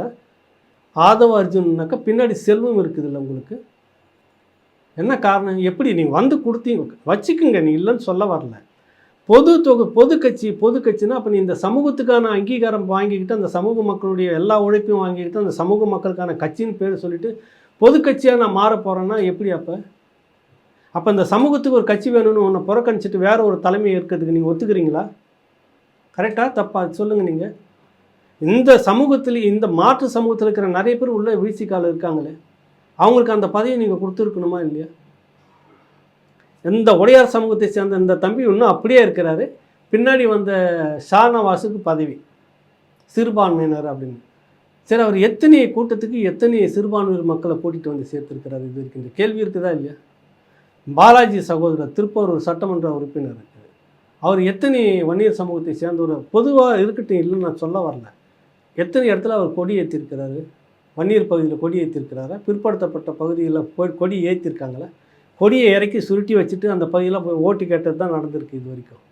ஆதவ அர்ஜுன்னாக்கா பின்னாடி செல்வம் இருக்குது இல்லை உங்களுக்கு? என்ன காரணம்? எப்படி நீங்கள் வந்து கொடுத்தீங்க வச்சுக்குங்க, நீ இல்லைன்னு சொல்ல வரல. பொது கட்சின்னா அப்போ நீ இந்த சமூகத்துக்கான அங்கீகாரம் வாங்கிக்கிட்டு அந்த சமூக மக்களுடைய எல்லா உழைப்பையும் வாங்கிக்கிட்டு அந்த சமூக மக்களுக்கான கட்சின்னு பேர் சொல்லிட்டு பொது கட்சியாக நான் மாற போகிறேன்னா எப்படி? அப்போ இந்த சமூகத்துக்கு ஒரு கட்சி வேணும்னு ஒன்று புறக்கணிச்சிட்டு வேறு ஒரு தலைமை இருக்கிறதுக்கு நீங்கள் ஒத்துக்கிறீங்களா? கரெக்டாக தப்பா சொல்லுங்கள். நீங்கள் இந்த சமூகத்தில் இந்த மாற்று சமூகத்தில் இருக்கிற நிறைய பேர் உள்ள வீழ்ச்சிக்கால இருக்காங்களே, அவங்களுக்கு அந்த பதவியை நீங்கள் கொடுத்துருக்கணுமா இல்லையா? இந்த உடையார் சமூகத்தை சேர்ந்த இந்த தம்பி இன்னும் அப்படியே இருக்கிறாரு. பின்னாடி வந்த ஷானவாஸுக்கு பதவி சிறுபான்மையினர் அப்படின்னு. சரி, அவர் எத்தனை கூட்டத்துக்கு எத்தனை சிறுபான்மையினர் மக்களை கூட்டிகிட்டு வந்து சேர்த்துருக்கிறார்? இது இருக்கு, இந்த கேள்வி இருக்குதா இல்லையா? பாலாஜி சகோதரர் திருப்பூர் சட்டமன்ற உறுப்பினர் இருக்குது. அவர் எத்தனை வன்னியர் சமூகத்தை சேர்ந்தவர் பொதுவாக இருக்கட்டும், இல்லைன்னு நான் சொல்ல வரல. எத்தனை இடத்துல அவர் கொடி ஏற்றிருக்கிறாரு? வன்னியர் பகுதியில் கொடி ஏற்றிருக்கிறாரா? பிற்படுத்தப்பட்ட பகுதியில் போய் கொடி ஏற்றிருக்காங்களே, கொடியை இறக்கி சுருட்டி வச்சுட்டு அந்த பகுதியில் போய் ஓட்டு கேட்டது தான் நடந்திருக்கு இது வரைக்கும்.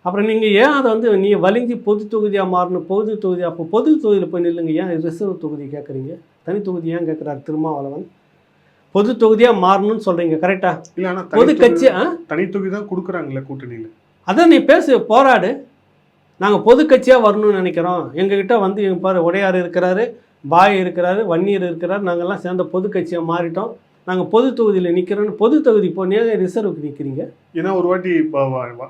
அப்புறம் நீங்கள் ஏன் அதை வந்து நீ வலிஞ்சி பொது தொகுதியாக மாறணும்? பொது தொகுதி அப்போ பொது தொகுதியில் போய் நில்லுங்க. ஏன் ரிசர்வ் தொகுதி கேட்குறீங்க? தனி தொகுதி ஏன் கேட்குறாரு திருமாவளவன்? பொது தொகுதியாக மாறணும்னு சொல்கிறீங்க, கரெக்டா? இல்லை, ஆனால் பொது கட்சி தனி தொகுதி தான் கொடுக்குறாங்களே கூட்டணியில். அதான் நீ பேசு, போராடு. நாங்கள் பொது கட்சியாக வரணும்னு நினைக்கிறோம். எங்ககிட்ட வந்து எங்கள் பாரு உடையார் இருக்கிறாரு, பாய் இருக்கிறாரு, வன்னியர் இருக்கிறாரு, நாங்கள்லாம் சேர்ந்த பொது கட்சியாக மாறிட்டோம், நாங்கள் பொது தொகுதியில் நிற்கிறோன்னு. பொது தொகுதி போனீங்க, ரிசர்வுக்கு நிற்கிறீங்க. ஏன்னா ஒரு வாட்டி இப்போ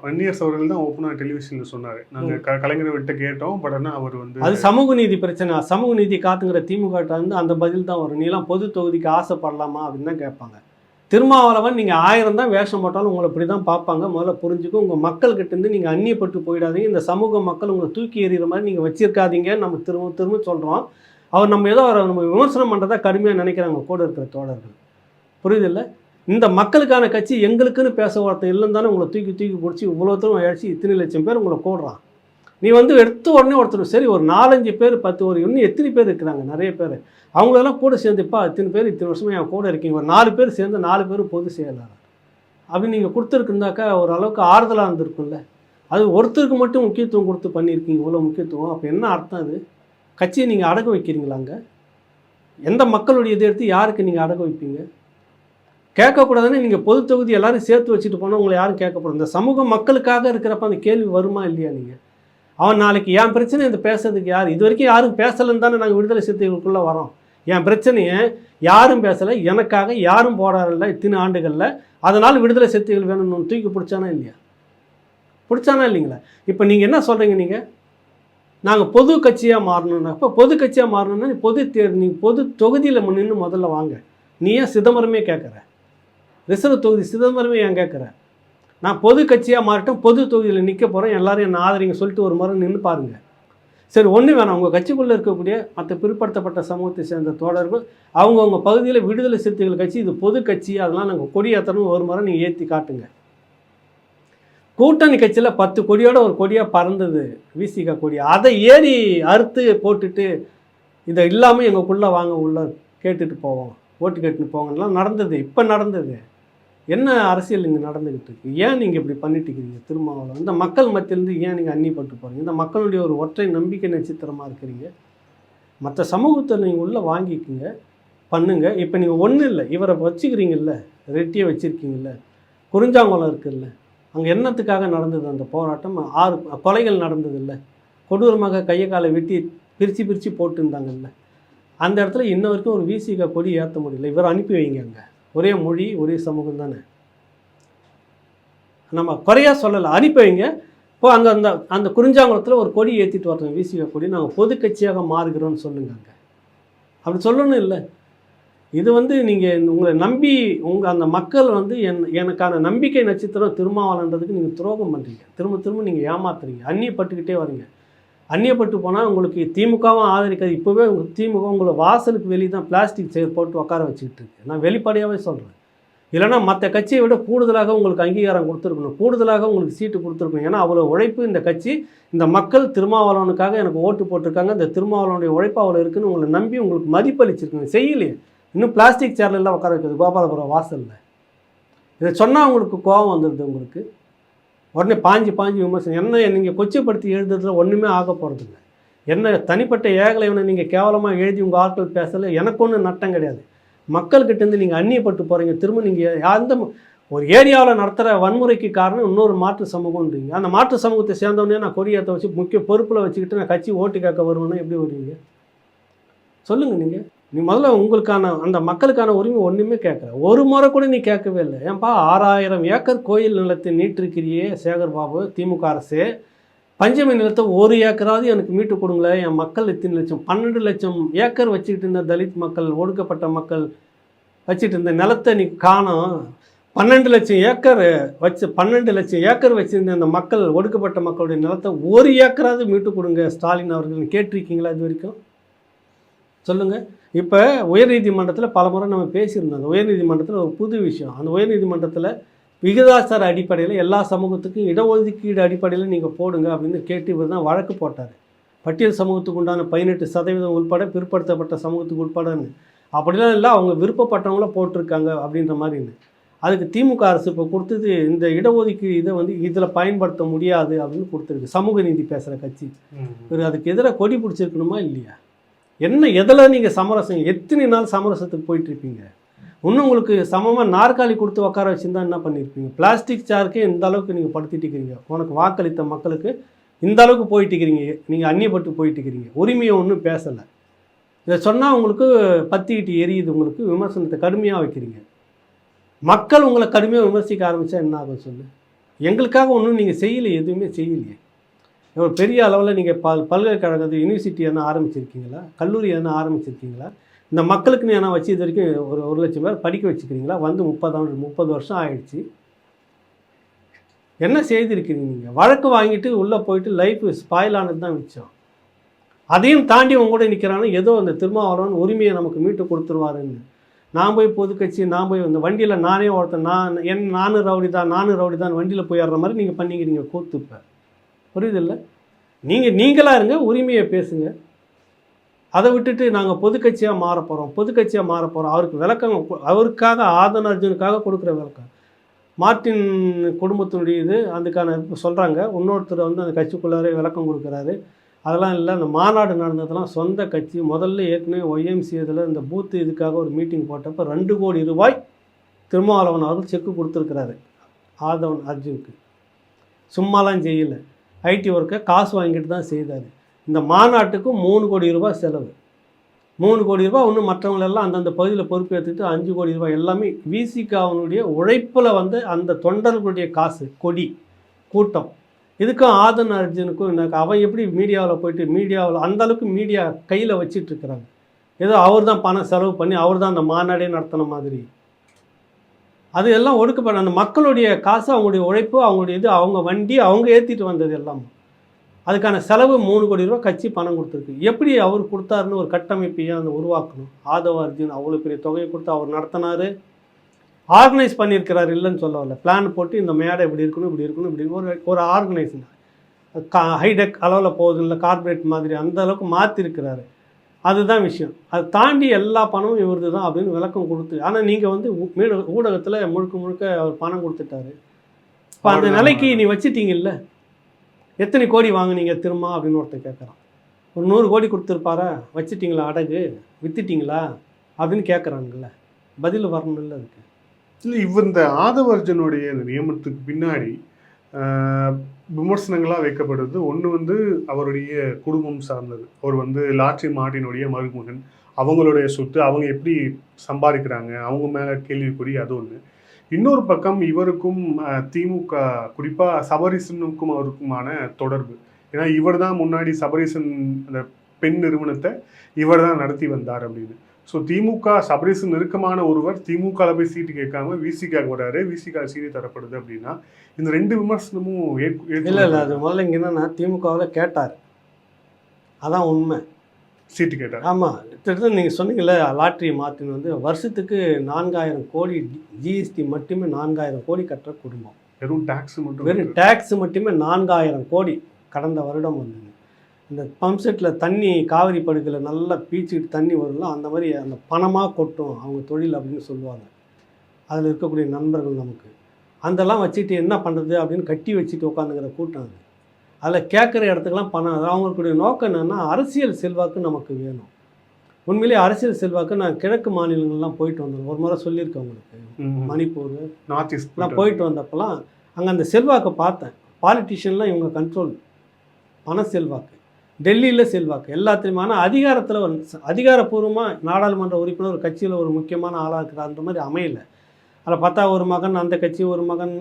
வன்னியர்ஸ் அவர்கள் தான் ஓப்பனாக டெலிவிஷனில் சொன்னார், நாங்கள் கலைஞரை விட்டு கேட்டோம், பட் ஆனால் அவர் வந்து அது சமூக நீதி பிரச்சனை. சமூக நீதி காத்துங்கிற திமுக வந்து அந்த பதில் தான் வரும். நீலாம் பொது தொகுதிக்கு ஆசைப்படலாமா அப்படின்னு தான் கேட்பாங்க. திருமாவளவன் நீங்கள் 1000 தான் வேஷம் போட்டாலும் உங்களை இப்படி தான் பார்ப்பாங்க. முதல்ல புரிஞ்சுக்கும். உங்கள் மக்கள்கிட்டேருந்து நீங்கள் அந்நியப்பட்டு போயிடாதீங்க. இந்த சமூக மக்கள் உங்களை தூக்கி எறிகிற மாதிரி நீங்கள் வச்சிருக்காதீங்க. நம்ம திரும்ப சொல்கிறோம். அவர் நம்ம ஏதோ அவரை நம்ம விமர்சனம் பண்ணுறதா கடுமையாக நினைக்கிறாங்க கூட இருக்கிற தோழர்கள். புரியுதில்லை? இந்த மக்களுக்கான கட்சி எங்களுக்குன்னு பேச ஒருத்தர் இல்லைன்னு தானே உங்களை தூக்கி பிடிச்சி இவ்வளோத்தரும் அழைச்சி இத்தனை லட்சம் பேர் உங்களை கூடுறான். நீ வந்து எடுத்த உடனே ஒருத்தர் சரி ஒரு 4-5 பேர் 10 ஒரு இன்னும் எத்தனை பேர் இருக்கிறாங்க, நிறைய பேர். அவங்களெல்லாம் கூட சேர்ந்துப்பா இத்தனை பேர் இத்தனை வருஷமாக என் கூட இருக்கீங்க, ஒரு 4 பேர் சேர்ந்து 4 பேரும் பொது செயலாளர் அப்படின்னு நீங்கள் கொடுத்துருக்குனாக்கா ஓரளவுக்கு ஆறுதலாக இருந்திருக்கும்ல. அது ஒருத்தருக்கு மட்டும் முக்கியத்துவம் கொடுத்து பண்ணியிருக்கீங்க இவ்வளோ முக்கியத்துவம். அப்போ என்ன அர்த்தம்? அது கட்சியை நீங்கள் அடகு வைக்கிறீங்களாங்க? எந்த மக்களுடைய இதை எடுத்து யாருக்கு நீங்கள் அடகு வைப்பீங்க? கேட்கக்கூடாதுன்னு நீங்கள் பொது தொகுதி எல்லோரும் சேர்த்து வச்சுட்டு போனால் உங்களை யாரும் கேட்கப்படும். இந்த சமூக மக்களுக்காக இருக்கிறப்ப அந்த கேள்வி வருமா இல்லையா? நீங்கள் அவன் நாளைக்கு என் பிரச்சனை இந்த பேசுறதுக்கு யார்? இது வரைக்கும் யாரும் பேசலைன்னு தானே நாங்கள் விடுதலை சிறுத்தைகளுக்குள்ளே வரோம். என் பிரச்சனையை யாரும் பேசலை, எனக்காக யாரும் போடாரில்ல இத்தனை ஆண்டுகளில். அதனால் விடுதலை சிறுத்தைகள் வேணும்னு தூக்கி பிடிச்சானா இல்லைங்களா? இப்போ நீங்கள் என்ன சொல்கிறீங்க? நீங்கள் நாங்கள் பொது கட்சியாக மாறணுன்னா, இப்போ பொது கட்சியாக மாறணுன்னா நீங்கள் பொது தொகுதியில் நின்று முதல்ல வாங்க. நீ ஏன் சிதம்பரமே கேட்குற? ரிசர்வ் தொகுதி சிதம்பரமே ஏன் கேட்குறேன்? நான் பொது கட்சியாக மாறட்டும், பொது தொகுதியில் நிற்க போகிறேன், எல்லாரும் என்ன ஆதரிங்க சொல்லிட்டு ஒரு முறை நின்று பாருங்கள். சரி, ஒன்றும் வேணாம். உங்கள் கட்சிக்குள்ளே இருக்கக்கூடிய மற்ற பிற்படுத்தப்பட்ட சமூகத்தை சேர்ந்த தோழர்கள் அவங்கவுங்க பகுதியில் விடுதலை சிறுத்தைகள் கட்சி இது பொது கட்சி, அதெல்லாம் நாங்கள் கொடி ஏற்றணும் ஒரு முறை நீங்கள் ஏற்றி காட்டுங்க. கூட்டணி கட்சியில் 10 கொடியோட ஒரு கொடியாக பறந்தது விசிக கொடி. அதை ஏறி அறுத்து போட்டுட்டு இதை இல்லாமல் எங்களுக்குள்ளே வாங்க உள்ள கேட்டுட்டு போவோம், ஓட்டு கேட்டுன்னு போங்கலாம் நடந்தது. இப்போ நடந்தது என்ன அரசியல் இங்கே நடந்துக்கிட்டு இருக்கு? ஏன் நீங்கள் இப்படி பண்ணிட்டு இருக்கிறீங்க? திருமாவளவன் இந்த மக்கள் மத்தியிலேருந்து ஏன் நீங்கள் அந்நியப்பட்டு போகிறீங்க? இந்த மக்களுடைய ஒரு ஒற்றை நம்பிக்கை நட்சத்திரமாக இருக்கிறீங்க. மற்ற சமூகத்தை நீங்கள் உள்ளே வாங்கிக்குங்க, பண்ணுங்க. இப்போ நீங்கள் ஒன்றும் இல்லை, இவரை வச்சுக்கிறீங்கல்ல, ரெட்டியை வச்சுருக்கீங்கல்ல, குறிஞ்சாங்குளம் இருக்குல்ல, அங்கே என்னத்துக்காக நடந்தது அந்த போராட்டம்? 6 கொலைகள் நடந்தது இல்லை, கொடூரமாக கையை காலை வெட்டி பிரித்து போட்டுருந்தாங்கல்ல. அந்த இடத்துல இன்ன வரைக்கும் ஒரு விசிக கொடி ஏற்ற முடியல. இவர் அனுப்பி வைங்க. அங்கே ஒரே மொழி ஒரே சமூகம் தானே, நம்ம குறையாக சொல்லலை, அனுப்பி வைங்க. இப்போ அங்கே அந்த குறிஞ்சாங்குளத்தில் ஒரு கொடி ஏற்றிட்டு வரணும், விசிக கொடி. நாங்கள் பொது கட்சியாக மாறுகிறோன்னு சொல்லுங்க. அங்கே அப்படி சொல்லணும் இல்லை. இது நீங்கள் உங்களை நம்பி அந்த மக்கள் எனக்கான நம்பிக்கை நட்சத்திரம் திருமாவளன்றதுக்கு நீங்கள் துரோகம் பண்ணுறீங்க. திரும்ப நீங்கள் ஏமாத்துறீங்க, அந்நியப்பட்டுக்கிட்டே வரீங்க. அந்நியப்பட்டு போனால் உங்களுக்கு திமுகவும் ஆதரிக்காது. இப்போவே உங்களுக்கு திமுக உங்களை வாசலுக்கு வெளியே தான் பிளாஸ்டிக் சேர் போட்டு உட்கார வச்சுக்கிட்டு இருக்கு. நான் வெளிப்படையாகவே சொல்கிறேன். இல்லைனா மற்ற கட்சியை விட கூடுதலாக உங்களுக்கு அங்கீகாரம் கொடுத்துருக்கணும், கூடுதலாக உங்களுக்கு சீட்டு கொடுத்துருக்கணும். ஏன்னா அவ்வளோ உழைப்பு இந்த கட்சி, இந்த மக்கள் திருமாவளவனுக்காக எனக்கு ஓட்டு போட்டிருக்காங்க, இந்த திருமாவளவனுடைய உழைப்பு அவ்வளோ இருக்குன்னு உங்களை நம்பி உங்களுக்கு மதிப்பளிச்சிருக்குங்க. செய்யலையே. இன்னும் பிளாஸ்டிக் சேர்ல எல்லாம் உட்கார வைக்கிறது கோபாலபுரம் வாசலில். இதை சொன்னால் உங்களுக்கு கோபம் வந்துடுது. உங்களுக்கு உடனே பாஞ்சு விமர்சனம். என்ன நீங்கள் கொச்சைப்படுத்தி எழுதுறதுல ஒன்றுமே ஆக போகிறதில்ல. என்ன தனிப்பட்ட ஏகலைவனை நீங்கள் கேவலமாக எழுதி உங்கள் ஆட்கள் பேசலை, எனக்கு ஒன்றும் நட்டம் கிடையாது. மக்கள்கிட்டேருந்து நீங்கள் அந்நியப்பட்டு போகிறீங்க. திரும்ப நீங்கள் அந்த ஒரு ஏரியாவில் நடத்துகிற வன்முறைக்கு காரணம் இன்னொரு மாற்று சமூகம்ன்றீங்க. அந்த மாற்று சமூகத்தை சேர்ந்தவொடனே நான் கொடியேற்ற வச்சு முக்கிய பொறுப்பில் வச்சுக்கிட்டு நான் கட்சி ஓட்டு கேட்க வருவேன்னா எப்படி வருவீங்க சொல்லுங்கள்? நீ முதல்ல உங்களுக்கான அந்த மக்களுக்கான உரிமை ஒன்றுமே கேட்கல. ஒரு முறை கூட நீ கேட்கவே இல்லை. ஏன்பா 6000 ஏக்கர் கோயில் நிலத்தை நீட்டிருக்கிறியே சேகர் பாபு, திமுக அரசு. பஞ்சமி நிலத்தை 1 ஏக்கராவது எனக்கு மீட்டு கொடுங்களேன். என் மக்கள் எத்தனை லட்சம்? 12 லட்சம் ஏக்கர் வச்சுக்கிட்டு இருந்த தலித் மக்கள், ஒடுக்கப்பட்ட மக்கள் வச்சுட்டு இருந்த நிலத்தை நீ காணோம். 12 லட்சம் ஏக்கர் 12 லட்சம் ஏக்கர் வச்சுருந்த அந்த மக்கள், ஒடுக்கப்பட்ட மக்களுடைய நிலத்தை 1 ஏக்கராவது மீட்டு கொடுங்க ஸ்டாலின் அவர்கள். கேட்டிருக்கீங்களா இது வரைக்கும்? சொல்லுங்கள். இப்போ உயர்நீதிமன்றத்தில் பல முறை நம்ம பேசியிருந்தோம். அந்த உயர்நீதிமன்றத்தில் ஒரு புது விஷயம். அந்த உயர்நீதிமன்றத்தில் விகிதாசார அடிப்படையில் எல்லா சமூகத்துக்கும் இடஒதுக்கீடு அடிப்படையில் நீங்கள் போடுங்க அப்படின்னு கேட்டு இவர் தான் வழக்கு போட்டார். பட்டியல் சமூகத்துக்கு உண்டான 18% உட்பட, பிற்படுத்தப்பட்ட சமூகத்துக்கு உட்படன்னு. அப்படிலாம் இல்லை, அவங்க விருப்பப்பட்டவங்கள போட்டிருக்காங்க அப்படின்ற மாதிரின்னு. அதுக்கு திமுக அரசு இப்போ கொடுத்தது இந்த இடஒதுக்கீடு இதை இதில் பயன்படுத்த முடியாது அப்படின்னு கொடுத்துருக்கு. சமூக நீதி பேசுகிற கட்சி. இவர் அதுக்கு எதிராக கொடி பிடிச்சிருக்கணுமா இல்லையா? என்ன எதில் நீங்கள் சமரசம்? எத்தனை நாள் சமரசத்துக்கு போயிட்டுருப்பீங்க? இன்னும் உங்களுக்கு சமமாக நாற்காலி கொடுத்து உட்கார வச்சுருந்தா என்ன பண்ணியிருப்பீங்க? பிளாஸ்டிக் சேர்க்கே இந்த அளவுக்கு நீங்கள் படுத்திட்டுக்கிறீங்க. உனக்கு வாக்களித்த மக்களுக்கு இந்த அளவுக்கு போயிட்டுக்கிறீங்க. நீங்கள் அந்நியப்பட்டு போயிட்டுக்கிறீங்க. உரிமையை ஒன்றும் பேசலை. இதை சொன்னால் உங்களுக்கு பற்றிக்கிட்டு எரியுது. உங்களுக்கு விமர்சனத்தை கடுமையாக வைக்கிறீங்க. மக்கள் உங்களை கடுமையாக விமர்சிக்க ஆரம்பித்தா என்ன ஆகும் சொல்லு? எங்களுக்காக ஒன்றும் நீங்கள் செய்யலை, எதுவுமே செய்யலையே. ஒரு பெரிய அளவில் நீங்கள் பல்கலைக்கழகத்தை யூனிவர்சிட்டி என்ன ஆரம்பிச்சிருக்கீங்களா? கல்லூரி என்ன ஆரம்பிச்சிருக்கீங்களா? இந்த மக்களுக்குன்னு என்ன வச்சு இது வரைக்கும் ஒரு 1 லட்சம் பேர் படிக்க வச்சுக்கிறீங்களா? 30 வருஷம் ஆயிடுச்சு. என்ன செய்திருக்கிறீங்க நீங்கள்? வழக்கு வாங்கிட்டு உள்ளே போயிட்டு லைஃப் ஸ்பாயில் ஆனது தான் மிச்சம். அதையும் தாண்டி உங்க கூட நிற்கிறான்னு ஏதோ அந்த திருமாவளவன் உரிமையை நமக்கு மீட்டு கொடுத்துருவாருன்னு. நான் போய் பொது கட்சி, நான் போய் இந்த வண்டியில் நானே ஒருத்தன், நானும் ரவுடி தான் வண்டியில் போயிடுற மாதிரி நீங்கள் பண்ணிக்கிறீங்க கூத்துப்ப. புரியுதில்லை? நீங்களாக இருங்க, உரிமையை பேசுங்க. அதை விட்டுட்டு நாங்கள் பொது கட்சியாக மாற போகிறோம். அவருக்கு விளக்கம், அவருக்காக ஆதன் அர்ஜுனுக்காக கொடுக்குற விளக்கம். மார்ட்டின் குடும்பத்தினுடைய இது அதுக்கான சொல்கிறாங்க. இன்னொருத்தர் அந்த கட்சிக்குள்ளாரே விளக்கம் கொடுக்குறாரு. அதெல்லாம் இல்லை, அந்த மாநாடு நடந்ததெல்லாம் சொந்த கட்சி. முதல்ல ஏற்கனவே ஒய்எம்சி இதில் இந்த பூத்து இதுக்காக ஒரு மீட்டிங் போட்டப்போ 2 கோடி ரூபாய் திருமாவளவன் அவர்கள் செக்கு கொடுத்துருக்கிறாரு ஆதவன் அர்ஜுனுக்கு. சும்மாலாம் செய்யலை, ஐடி ஒர்க்கை காசு வாங்கிட்டு தான் செய்தார். இந்த மாநாட்டுக்கு 3 கோடி ரூபாய் செலவு. 3 கோடி ரூபாய் இன்னும் மற்றவங்களெல்லாம் அந்தந்த பகுதியில் பொறுப்பேற்றுட்டு 5 கோடி ரூபாய் எல்லாமே விசிகாவினுடைய உழைப்பில் அந்த தொண்டர்களுடைய காசு, கொடி கூட்டம். இதுக்கும் ஆதன் அர்ஜுனுக்கும் அவன் எப்படி மீடியாவில் போயிட்டு மீடியாவில் அந்தளவுக்கு மீடியா கையில் வச்சிட்ருக்கிறாங்க. ஏதோ அவர் தான் பணம் செலவு பண்ணி அவர் தான் அந்த மாநாடே நடத்தின மாதிரி. அது எல்லாம் ஒடுக்கப்பட அந்த மக்களுடைய காசு, அவங்களுடைய உழைப்பு, அவங்களுடைய இது, அவங்க வண்டி, அவங்க ஏற்றிட்டு வந்தது எல்லாம். அதுக்கான செலவு 3 கோடி ரூபா கட்சி பணம் கொடுத்துருக்கு. எப்படி அவர் கொடுத்தாருன்னு ஒரு கட்டமைப்பையும் அந்த உருவாக்கணும். ஆதவ அர்ஜுன் அவ்வளோ பெரிய தொகையை கொடுத்து அவர் நடத்தினார், ஆர்கனைஸ் பண்ணியிருக்கிறார், இல்லைன்னு சொல்ல வரல. பிளான் போட்டு இந்த மேடை இப்படி இருக்கணும், இப்படி இருக்கணும், இப்படி ஒரு ஆர்கனைசேஷன் ஹைடெக் அளவில் போகுது, இல்லை கார்பரேட் மாதிரி அந்த அளவுக்கு மாற்றிருக்கிறாரு. அதுதான் விஷயம். அதை தாண்டி எல்லா பணமும் இவரது தான் அப்படின்னு விளக்கம் கொடுத்து, ஆனால் நீங்கள் வந்து ஊடகத்தில் முழுக்க முழுக்க அவர் பணம் கொடுத்துட்டாரு. இப்போ அந்த நிலைக்கு நீ வச்சிட்டீங்கல்ல, எத்தனை கோடி வாங்கினீங்க திரும்ப அப்படின்னு ஒருத்தர் கேட்குறான். ஒரு 100 கோடி கொடுத்துருப்பாரா, வச்சிட்டிங்களா அடகு, வித்துட்டிங்களா அப்படின்னு கேட்குறாங்கல்ல, பதில் வரணும் இல்லை அதுக்கு. இல்லை, இவர் இந்த ஆதவ அர்ஜுனுடைய இந்த நியமனத்துக்கு பின்னாடி விமர்சனங்களாக வைக்கப்படுது. ஒன்று வந்து அவருடைய குடும்பம் சார்ந்தது. அவர் வந்து லாட்ரி மார்ட்டினுடைய மருமகன், அவங்களுடைய சொத்து, அவங்க எப்படி சம்பாதிக்கிறாங்க, அவங்க மேலே கேள்விக்குறி, அது ஒன்று. இன்னொரு பக்கம் இவருக்கும் திமுக, குறிப்பாக சபரீசனுக்கும் அவருக்குமான தொடர்பு. ஏன்னா இவர் தான் முன்னாடி சபரீசன் அந்த பெண் நிறுவனத்தை இவர் தான் நடத்தி வந்தார் அப்படின்னு. ஸோ திமுக சபரீசன் நெருக்கமான ஒருவர் திமுகவில் போய் சீட்டு கேட்காம விசிகாவுக்கு வராரு, விசிகா சீட்டு தரப்படுது அப்படின்னா இந்த 2 விமர்சனமும் இல்லை இல்லை, அது முதல்ல இங்கே என்னன்னா திமுகவில் கேட்டார், அதான் உண்மை. சீட்டு கேட்டார். ஆமாம், கிட்டத்தட்ட நீங்கள் சொன்னீங்கல்ல, லாட்ரி மார்ட்டின் வந்து வருஷத்துக்கு 4000 கோடி ஜிஎஸ்டி மட்டுமே 4000 கோடி கட்டுற குடும்பம். வெறும் டேக்ஸ் மட்டும், வெறும் டேக்ஸ் மட்டுமே 4000 கோடி கடந்த வருடம் வந்தது. இந்த பம்ப் செட்டில் தண்ணி காவிரி படுக்கையில் நல்லா பீச்சிட்டு தண்ணி வரும்ல, அந்த மாதிரி அந்த பணமாக கொட்டும் அவங்க தொழில் அப்படின்னு சொல்லுவாங்க. அதில் இருக்கக்கூடிய நண்பர்கள் நமக்கு அதெல்லாம் வச்சுட்டு என்ன பண்ணுறது அப்படின்னு கட்டி வச்சுட்டு உட்காந்துக்கிற கூட்டம் அது. அதில் கேட்குற இடத்துக்கெல்லாம் பணம். அது அவங்களுடைய நோக்கம் என்னென்னா அரசியல் செல்வாக்கு நமக்கு வேணும். உண்மையிலேயே அரசியல் செல்வாக்கு நான் கிழக்கு மாநிலங்கள்லாம் போயிட்டு வந்தேன், ஒரு முறை சொல்லியிருக்கேன் உங்களுக்கு, மணிப்பூர், நார்த் ஈஸ்ட் நான் போயிட்டு வந்தப்பெல்லாம் அங்கே அந்த செல்வாக்கை பார்த்தேன். பாலிட்டிஷியன்லாம் இவங்க கண்ட்ரோல், பண செல்வாக்கு, டெல்லியில் செல்வாக்கு எல்லாத்துலேயுமே. ஆனால் அதிகாரத்தில் அதிகாரப்பூர்வமாக நாடாளுமன்ற உறுப்பினர் ஒரு கட்சியில் ஒரு முக்கியமான ஆளாக இருக்கிறான்ற மாதிரி அமையலை. அதில் பார்த்தா ஒரு மகன் அந்த கட்சி, ஒரு மகன்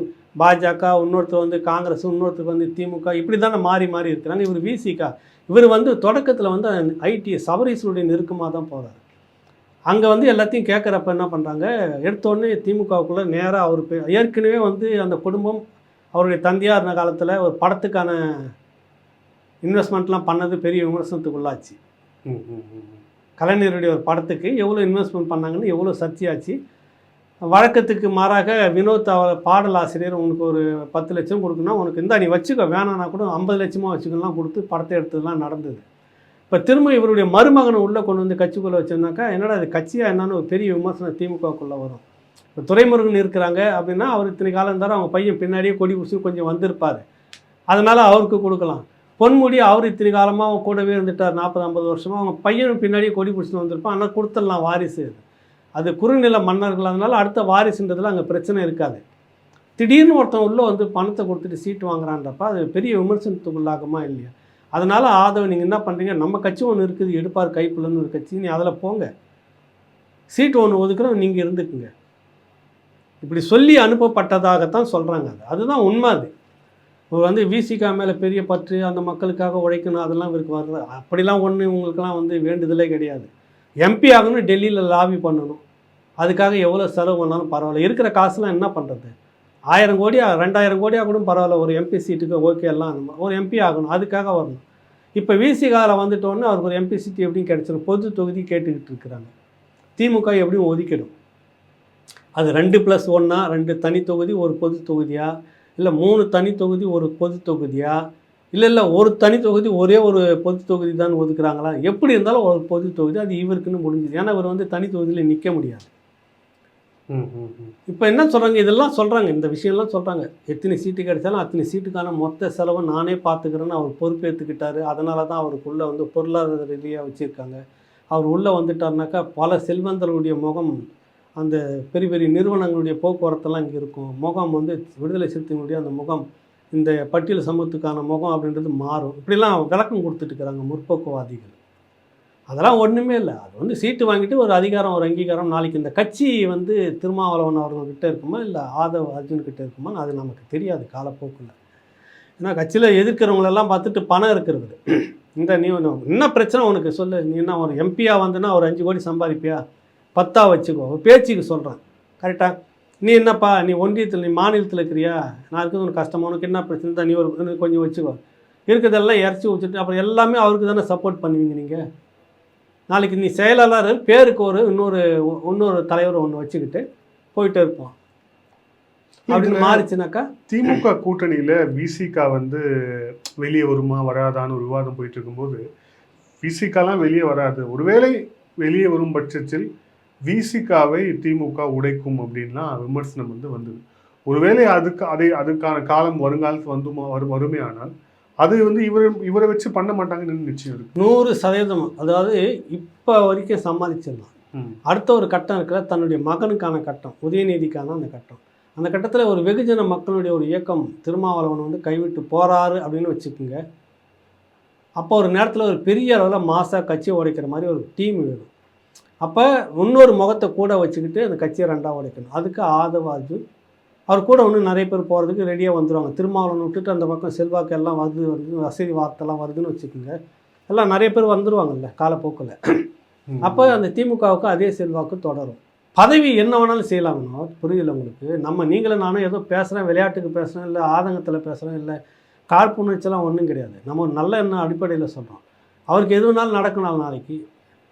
பாஜக, இன்னொருத்தர் வந்து காங்கிரஸ், இன்னொருத்தருக்கு வந்து திமுக, இப்படி தானே மாறி மாறி இருக்கிறாங்க. இவர் விசிகா, இவர் வந்து தொடக்கத்தில் வந்து ஐடி சபரீசனுடைய நெருக்கமாக தான் போகிறார். அங்கே வந்து எல்லாத்தையும் கேட்குறப்ப என்ன பண்ணுறாங்க, எடுத்தோடனே திமுகவுக்குள்ளே நேராக அவர் ஏற்கனவே வந்து அந்த குடும்பம் அவருடைய தந்தையாக இருந்த காலத்தில் ஒரு படத்துக்கான இன்வெஸ்ட்மெண்ட்லாம் பண்ணது பெரிய விமர்சனத்துக்குள்ளாச்சு. கலைஞருடைய ஒரு படத்துக்கு எவ்வளோ இன்வெஸ்ட்மெண்ட் பண்ணாங்கன்னு எவ்வளோ சர்ச்சையாச்சு. வழக்கத்துக்கு மாறாக வினோத் பாடல் ஆசிரியர் உனக்கு ஒரு 10 லட்சம் கொடுக்கணும், உனக்கு இந்த நீ வச்சுக்கோ, வேணான்னா கூட 50 லட்சமாக வச்சுக்கலாம் கொடுத்து படத்தை எடுத்ததுலாம் நடந்தது. இப்போ திரும்ப இவருடைய மருமகனை உள்ளே கொண்டு வந்து கட்சிக்குள்ளே வச்சுருந்தாக்கா என்னடா அது கட்சியாக என்னன்னு ஒரு பெரிய விமர்சனம் திமுகக்குள்ளே வரும். இப்போ துரைமுருகன் இருக்கிறாங்க அப்படின்னா அவர் இத்தனை காலம் இருந்தாலும் அவங்க பையன் பின்னாடியே கொடி பிடிச்சி கொஞ்சம் வந்திருப்பார், அதனால் அவருக்கு கொடுக்கலாம். பொன்முடி அவர் இத்தனை காலமாக அவங்க கூடவே இருந்துட்டார், 40-50 வருஷமாக, அவங்க பையனும் பின்னாடியே கொடி பிடிச்சிட்டு வந்திருப்பான், ஆனால் கொடுத்துடலாம், வாரிசு. அது குறுநில மன்னர்கள், அதனால அடுத்த வாரிசுன்றதுல அங்கே பிரச்சனை இருக்காது. திடீர்னு ஒருத்தன் உள்ளே வந்து பணத்தை கொடுத்துட்டு சீட்டு வாங்குறான்றப்ப அது பெரிய விமர்சனத்துக்குள்ளாகுமா இல்லையா? அதனால் ஆதவ நீங்கள் என்ன பண்ணுறீங்க, நம்ம கட்சி ஒன்று இருக்குது, எடுப்பார் கைப்புலன்னு ஒரு கட்சி, நீ அதில் போங்க, சீட்டு ஒன்று ஒதுக்குறோம், நீங்கள் இருந்துக்குங்க, இப்படி சொல்லி அனுப்பப்பட்டதாகத்தான் சொல்கிறாங்க. அதுதான் உண்மை. அது வந்து விசிகா மேலே பெரிய பற்று, அந்த மக்களுக்காக உழைக்கணும், அதெல்லாம் இவருக்கு வர்றது அப்படிலாம் ஒன்று உங்களுக்கெல்லாம் வந்து வேண்டுதலே கிடையாது. எம்பி ஆகணும், டெல்லியில் லாபி பண்ணணும், அதுக்காக எவ்வளோ செலவு பண்ணாலும் பரவாயில்ல. இருக்கிற காசுலாம் என்ன பண்ணுறது, 1000 கோடியா 2000 கோடியாக கூட பரவாயில்ல, ஒரு எம்பி சீட்டுக்கு ஓகே எல்லாம் ஒரு எம்பி ஆகணும், அதுக்காக வரணும். இப்போ விசிகாவில் வந்துட்டோன்னே அவருக்கு ஒரு எம்பி சீட்டு எப்படியும் கிடச்சிடும், பொது தொகுதி கேட்டுக்கிட்டு இருக்கிறாங்க. திமுக எப்படியும் ஒதுக்கிடும். அது 2+1 2 தனி தொகுதி ஒரு பொது தொகுதியா, இல்லை 3 தனி தொகுதி ஒரு பொது தொகுதியா, இல்லை ஒரு தனி தொகுதி ஒரே ஒரு பொது தொகுதி தான் ஒதுக்குறாங்களா, எப்படி இருந்தாலும் ஒரு பொது தொகுதி அது இவருக்குன்னு முடிஞ்சுது. ஏன்னா இவர் வந்து தனி தொகுதியில் நிற்க முடியாது. இப்போ என்ன சொல்கிறாங்க, இதெல்லாம் சொல்கிறாங்க, இந்த விஷயம்லாம் சொல்கிறாங்க, எத்தனை சீட்டு கிடைச்சாலும் அத்தனை சீட்டுக்கான மொத்த செலவை நானே பார்த்துக்கிறேன்னு அவர் பொறுப்பேற்றுக்கிட்டாரு. அதனால தான் அவருக்குள்ளே வந்து பொருளாதார ரீதியாக வச்சுருக்காங்க. அவர் உள்ளே வந்துட்டார்னாக்கா பல செல்வந்தர்களுடைய முகம், அந்த பெரிய பெரிய நிறுவனங்களுடைய போக்குவரத்தெல்லாம் இங்கே இருக்கும். முகம் வந்து விடுதலை சிறுத்தைகளுடைய அந்த முகம், இந்த பட்டியல் சமூகத்துக்கான முகம் அப்படின்றது மாறும். இப்படிலாம் விளக்கம் கொடுத்துட்டுருக்குறாங்க முற்போக்குவாதிகள். அதெல்லாம் ஒன்றுமே இல்லை. அது வந்து சீட்டு வாங்கிட்டு ஒரு அதிகாரம், ஒரு அங்கீகாரம். நாளைக்கு இந்த கட்சி வந்து திருமாவளவன் அவர்கள்கிட்ட இருக்குமா, இல்லை ஆதவ அர்ஜுன்கிட்ட இருக்குமா, அது நமக்கு தெரியாது காலப்போக்கில். ஏன்னா கட்சியில் எதிர்க்கிறவங்களெல்லாம் பார்த்துட்டு பணம் இருக்கிறது. இந்த நீ என்ன பிரச்சனை உனக்கு சொல்லு, நீ என்ன ஒரு எம்பியாக வந்துன்னா ஒரு 5 கோடி சம்பாதிப்பியா, 10 வச்சுக்கோ, பேச்சுக்கு சொல்கிறேன் கரெக்டாக. நீ என்னப்பா நீ ஒன்றியத்தில் நீ மாநிலத்தில் இருக்கிறியா, நான் இருக்கிறது உனக்கு கஷ்டமா, உனக்கு என்ன பிரச்சனை தான், நீ ஒரு கொஞ்சம் வச்சுக்கோ, இருக்கிறதெல்லாம் இறச்சி வச்சுட்டு அப்புறம் எல்லாமே அவருக்கு தானே சப்போர்ட் பண்ணுவீங்க நீங்கள். நாளைக்கு நீ செயலாளர் பேருக்கு ஒரு இன்னொரு தலைவர் ஒன்று வச்சுக்கிட்டு போயிட்டே இருப்போம் அப்படின்னு மாறிச்சுனாக்கா. திமுக கூட்டணியில் விசிகா வந்து வெளியே வருமா வராதான்னு ஒரு விவாதம் போயிட்டு இருக்கும்போது விசிகாலாம் வெளியே வராது, ஒருவேளை வெளியே வரும் பட்சத்தில் விசிகாவை திமுக உடைக்கும் அப்படின்லாம் விமர்சனம் வந்து வந்தது. ஒருவேளை அதுக்கான காலம் வருங்காலத்து வருமே ஆனால் அது வந்து இவரை வச்சு பண்ண மாட்டாங்கன்னு நிச்சயம் இருக்கு. 100%. அதாவது இப்போ வரைக்கும் சமாளிச்சிடலாம். அடுத்த ஒரு கட்டம் இருக்கிற தன்னுடைய மகனுக்கான கட்டம், உதயநிதிக்கான அந்த கட்டம். அந்த கட்டத்தில் ஒரு வெகுஜன மக்களுடைய ஒரு இயக்கம் திருமாவளவன் வந்து கைவிட்டு போகிறாரு அப்படின்னு வச்சுக்கோங்க. அப்போ ஒரு நேரத்தில் ஒரு பெரிய அளவில் மாசாக கட்சியை உடைக்கிற மாதிரி ஒரு டீம் வேணும். அப்போ இன்னொரு முகத்தை கூட வச்சுக்கிட்டு அந்த கட்சியை ரெண்டாக உடைக்கணும். அதுக்கு ஆதவ அர்ஜுன் அவர் கூட இன்னும் நிறைய பேர் போகிறதுக்கு ரெடியாக வந்துடுவாங்க. திருமாவளவன் விட்டுட்டு அந்த பக்கம் செல்வாக்கு எல்லாம் வந்து வசதி வார்த்தைலாம் வருதுன்னு வச்சுக்கோங்க, எல்லாம் நிறைய பேர் வந்துடுவாங்கல்ல காலப்போக்கில். அப்போ அந்த திமுகவுக்கு அதே செல்வாக்கு தொடரும். பதவி என்ன வேணாலும் செய்யலாங்கண்ணா, புரியல உங்களுக்கு. நீங்களும் நானும் ஏதோ பேசுகிறேன், விளையாட்டுக்கு பேசுகிறேன், இல்லை ஆதங்கத்தில் பேசுகிறேன், இல்லை காழ்ப்புணர்ச்சியெல்லாம் ஒன்றும் கிடையாது. நம்ம ஒரு நல்ல எண்ணம் அடிப்படையில் சொல்கிறோம். அவருக்கு எது வேணாலும் நடக்கணும், நாளைக்கு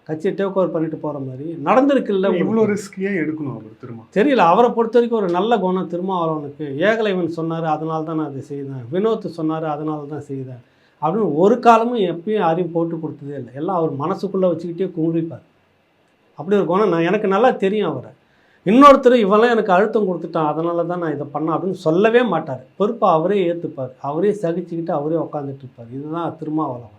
கட்சியை டேக் ஓவர் பண்ணிட்டு போகிற மாதிரி நடந்திருக்குல்ல. இவ்வளோ ரிஸ்கியே எடுக்கணும் அவர் திரும்ப தெரியல. அவரை பொறுத்த வரைக்கும் ஒரு நல்ல குணம் திருமாவளவனுக்கு. ஏகலைவன் சொன்னார் அதனால தான் நான் அதை செய்தேன், வினோத் சொன்னார் அதனால தான் செய்தேன் அப்படின்னு ஒரு காலமும் எப்பயும் யாரையும் போட்டு கொடுத்ததே இல்லை. எல்லாம் அவர் மனசுக்குள்ளே வச்சுக்கிட்டே கும்பிப்பார். அப்படி ஒரு குணம் எனக்கு நல்லா தெரியும் அவரை. இன்னொருத்தர் இவெல்லாம் எனக்கு அழுத்தம் கொடுத்துட்டான் அதனால தான் நான் இதை பண்ணேன் அப்படின்னு சொல்லவே மாட்டார். பொறுப்பை அவரே ஏற்றுப்பார், அவரே சகிச்சுக்கிட்டு அவரே உட்காந்துட்டு இருப்பார். இதுதான் திருமாவளவன்.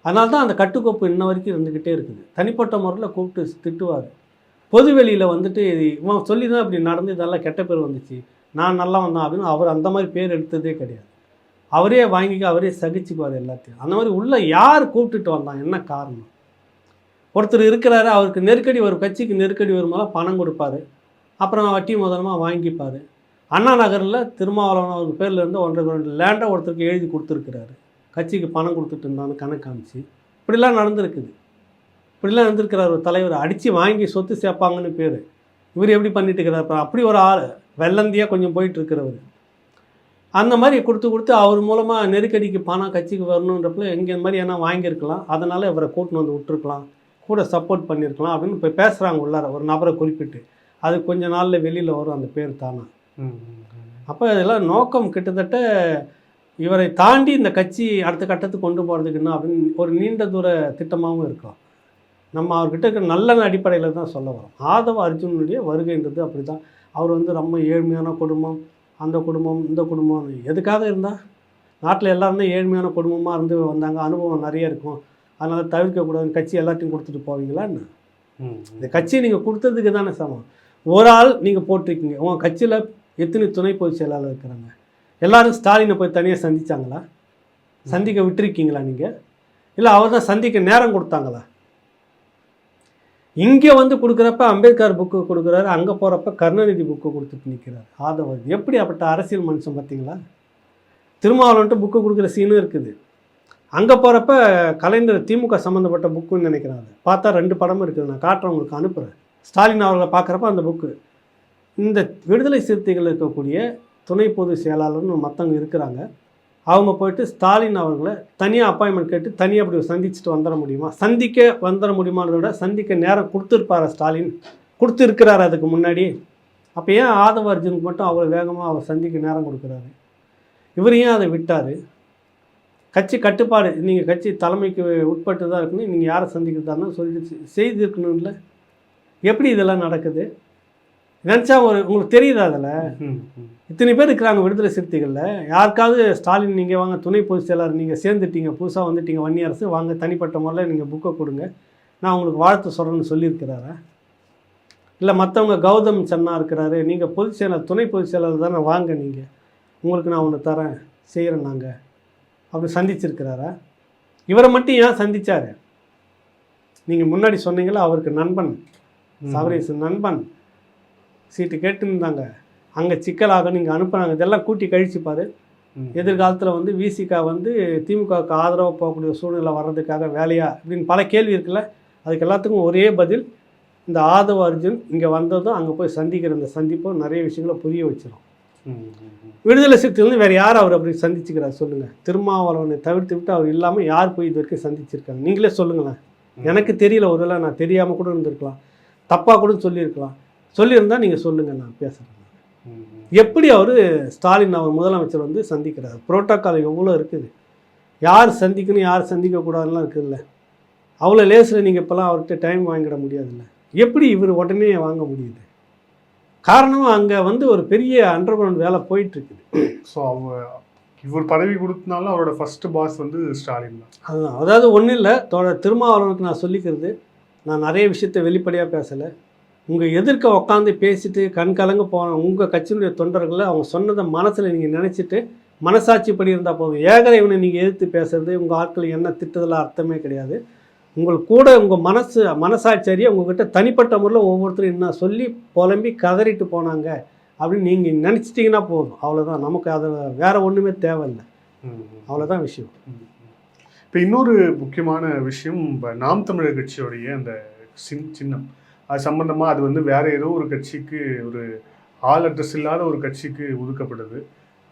அதனால தான் அந்த கட்டுக்கோப்பு இன்ன வரைக்கும் இருந்துக்கிட்டே இருக்குது. தனிப்பட்ட முறையில் கூப்பிட்டு திட்டுவார். பொது வெளியில் வந்துட்டு இவன் சொல்லி தான் இப்படி நடந்து இதெல்லாம் கெட்ட பேர் வந்துச்சு, நான் நல்லா வந்தான் அப்படின்னு அவர் அந்த மாதிரி பேர் எடுத்ததே கிடையாது. அவரே வாங்கிக்க அவரே சகிச்சுக்குவார் எல்லாத்தையும். அந்த மாதிரி உள்ள யார் கூப்பிட்டுட்டு வந்தான், என்ன காரணம்? ஒருத்தர் இருக்கிறாரு, அவருக்கு நெருக்கடி வரும், கட்சிக்கு நெருக்கடி வரும்போது பணம் கொடுப்பாரு, அப்புறம் வட்டி முதலமாக வாங்கிப்பார். அண்ணா நகரில் திருமாவளவன் அவருக்கு பேரில் இருந்து 1.5 லேண்டை ஒருத்தருக்கு எழுதி கொடுத்துருக்கிறாரு, கட்சிக்கு பணம் கொடுத்துட்டு இருந்தான்னு கணக்கு காமிச்சு. இப்படிலாம் நடந்திருக்குது. இப்படிலாம் இருந்திருக்கிறார். ஒரு தலைவர் அடித்து வாங்கி சொத்து சேர்ப்பாங்கன்னு பேர். இவர் எப்படி பண்ணிட்டு இருக்கிறார்? அப்படி ஒரு ஆள் வெள்ளந்தியாக கொஞ்சம் போயிட்டுருக்கிறவர். அந்த மாதிரி கொடுத்து அவர் மூலமாக நெருக்கடிக்கு பணம் கட்சிக்கு வரணுன்றப்பல எங்கே இந்த மாதிரி என்ன வாங்கியிருக்கலாம், அதனால் இவரை கூட்டின்னு வந்து விட்டுருக்கலாம், கூட சப்போர்ட் பண்ணியிருக்கலாம் அப்படின்னு இப்போ பேசுகிறாங்க உள்ளார ஒரு நபரை குறிப்பிட்டு. அது கொஞ்ச நாளில் வெளியில் வரும் அந்த பேர் தானே. அப்போ இதெல்லாம் நோக்கம் கிட்டத்தட்ட இவரை தாண்டி இந்த கட்சி அடுத்த கட்டத்துக்கு கொண்டு போகிறதுக்குன்னா அப்படின்னு ஒரு நீண்ட தூர திட்டமாகவும் இருக்கலாம். நம்ம அவர்கிட்ட இருக்கிற நல்ல அடிப்படையில் தான் சொல்ல வரோம். ஆதவ அர்ஜுனுடைய வருகைன்றது அப்படி தான். அவர் வந்து ரொம்ப ஏழ்மையான குடும்பம், அந்த குடும்பம் இந்த குடும்பம் எதுக்காக இருந்தால் நாட்டில் எல்லாருமே ஏழ்மையான குடும்பமாக இருந்து வந்தாங்க, அனுபவம் நிறைய இருக்கும், அதனால் தவிர்க்கக்கூடாது, கட்சி எல்லாத்தையும் கொடுத்துட்டு போவீங்களான்னு. இந்த கட்சியை நீங்கள் கொடுத்ததுக்கு தானே சமம். ஒரு ஆள் நீங்கள் போட்டிருக்கீங்க, உங்கள் கட்சியில் எத்தனை துணை பொதுச் செயலாளர் இருக்கிறாங்க, எல்லோரும் ஸ்டாலினை போய் தனியாக சந்தித்தாங்களா? சந்திக்க விட்டுருக்கீங்களா நீங்கள்? இல்லை அவர் தான் சந்திக்க நேரம் கொடுத்தாங்களா? இங்கே வந்து கொடுக்குறப்ப அம்பேத்கர் புக்கு கொடுக்குறாரு, அங்கே போகிறப்ப கருணாநிதி புக்கு கொடுத்துட்டு நிற்கிறார் ஆதவர். எப்படி அப்பட்ட அரசியல் மனுஷன் பார்த்தீங்களா? திருமாவளவன்ட்டு புக்கு கொடுக்குற சீனும் இருக்குது. அங்கே போகிறப்ப கலைஞர் திமுக சம்மந்தப்பட்ட புக்குன்னு நினைக்கிறாங்க. பார்த்தா 2 படமும் இருக்குது, நான் காட்டுறேன் உங்களுக்கு அனுப்புகிறேன். ஸ்டாலின் அவர்களை பார்க்குறப்ப அந்த புக்கு, இந்த விடுதலை சிறுத்தைகள் இருக்கக்கூடிய துணை பொதுச் செயலாளர்னு மற்றவங்க இருக்கிறாங்க, அவங்க போயிட்டு ஸ்டாலின் அவர்களை தனியாக அப்பாயின்மெண்ட் கேட்டு தனியாக அப்படி சந்திச்சுட்டு வந்துட முடியுமா? சந்திக்க வந்துட முடியுமானதை விட சந்திக்க நேரம் கொடுத்துருப்பார் ஸ்டாலின், கொடுத்துருக்கிறார் அதுக்கு முன்னாடி. அப்போ ஏன் ஆதவ அர்ஜுனுக்கு மட்டும் அவ்வளோ வேகமாக அவர் சந்திக்க நேரம் கொடுக்குறாரு? இவர் ஏன் அதை விட்டார்? கட்சி கட்டுப்பாடு, நீங்கள் கட்சி தலைமைக்கு உட்பட்டு தான் இருக்கணும், நீங்கள் யாரை சந்திக்கிறதான்னு சொல்லிட்டு செய்திருக்கணும். இல்லை எப்படி இதெல்லாம் நடக்குது நினச்சா உங்களுக்கு தெரியுதா? அதில் இத்தனை பேர் இருக்கிறாங்க விடுதலை சிறுத்தைகளில். யாருக்காவது ஸ்டாலின் நீங்கள் வாங்க துணை பொதுச் செயலாளர், நீங்கள் சேர்ந்துட்டீங்க, புதுசாக வந்துட்டீங்க, வன்னியரசு வாங்க, தனிப்பட்ட முறையில் நீங்கள் புக்கை கொடுங்க, நான் உங்களுக்கு வாழ்த்து சொல்கிறேன்னு சொல்லியிருக்கிறாரா? இல்லை மற்றவங்க கௌதம் சன்னா இருக்கிறாரு, நீங்கள் பொதுச் செயலாளர் துணை பொதுச் செயலாளர் தானே, வாங்க நீங்கள், உங்களுக்கு நான் ஒன்று தரேன் செய்கிறேன் நாங்கள் அப்படி சந்திச்சிருக்கிறாரா? இவரை மட்டும் ஏன் சந்தித்தார்? நீங்கள் முன்னாடி சொன்னீங்களா அவருக்கு நண்பன் சபரீஸ் நண்பன் சீட்டு கேட்டுருந்தாங்க, அங்கே சிக்கலாக நீங்கள் அனுப்புனாங்க, இதெல்லாம் கூட்டி கழிச்சுப்பார். எதிர்காலத்தில் வந்து விசிகா வந்து திமுகவுக்கு ஆதரவாக போகக்கூடிய சூழ்நிலை வர்றதுக்காக வேலையா அப்படின்னு பல கேள்வி இருக்குல்ல. அதுக்கு எல்லாத்துக்கும் ஒரே பதில், இந்த ஆதவ அர்ஜுன் இங்கே வந்ததும் அங்கே போய் சந்திக்கிற இந்த சந்திப்பும் நிறைய விஷயங்களை புரிய வச்சிடும். விடுதலை சிறுத்தைகள் வேறு யார் அவர் அப்படி சந்திச்சுக்கிறார் சொல்லுங்கள்? திருமாவளவனை தவிர்த்து விட்டு அவர் இல்லாமல் யார் போய் இது வரைக்கும் சந்திச்சிருக்காங்க? நீங்களே சொல்லுங்களேன். எனக்கு தெரியல, ஒருவேளை நான் தெரியாமல் கூட இருந்திருக்கலாம், தப்பாக கூட சொல்லியிருக்கலாம். சொல்லியிருந்தால் நீங்கள் சொல்லுங்கள், நான் பேசுகிறேன். எப்படி அவர் ஸ்டாலின் அவர் முதலமைச்சர் வந்து சந்திக்கிறார்? புரோட்டோக்கால் எவ்வளோ இருக்குது, யார் சந்திக்கணும் யார் சந்திக்கக்கூடாதுலாம் இருக்குதுல்ல. அவ்வளோ லேஸில் நீங்கள் இப்போல்லாம் அவர்கிட்ட டைம் வாங்கிட முடியாதுல்ல. எப்படி இவர் உடனே வாங்க முடியுது? காரணம் அங்கே வந்து ஒரு பெரிய அண்டர் கிரவுண்ட் வேலை போயிட்டுருக்குது. ஸோ இவர் பதவி கொடுத்தனால அவரோட ஃபஸ்ட்டு பாஸ் வந்து ஸ்டாலின் தான். அதுதான். அதாவது ஒன்றும் இல்லை, திருமாவளவனுக்கு நான் சொல்லிக்கிறது, நான் நிறைய விஷயத்தை வெளிப்படையாக பேசலை. உங்கள் எதிர்க்க உட்காந்து பேசிட்டு கண் கலங்க போன உங்கள் கட்சியினுடைய தொண்டர்களை அவங்க சொன்னதை மனசில் நீங்கள் நினச்சிட்டு மனசாட்சிப்படி இருந்தால் போதும். ஏகரை இவனை நீங்கள் எதிர்த்து பேசுறது, உங்கள் ஆட்கள் என்ன திட்டதெல்லாம் அர்த்தமே கிடையாது. உங்களுக்கு கூட உங்கள் மனசாட்சியை உங்கள்கிட்ட தனிப்பட்ட முறையில் ஒவ்வொருத்தரும் என்ன சொல்லி புலம்பி கதறிட்டு போனாங்க அப்படின்னு நீங்கள் நினச்சிட்டிங்கன்னா போதும். அவ்வளோதான். நமக்கு அதில் வேறு ஒன்றுமே தேவையில்லை. அவ்வளோதான் விஷயம். இப்போ இன்னொரு முக்கியமான விஷயம், இப்போ நாம் தமிழர் கட்சியோடைய அந்த சின்னம் அது சம்மந்தமாக அது வந்து வேறு ஏதோ ஒரு கட்சிக்கு, ஒரு ஆள் அட்ரஸ் இல்லாத ஒரு கட்சிக்கு ஒதுக்கப்படுது.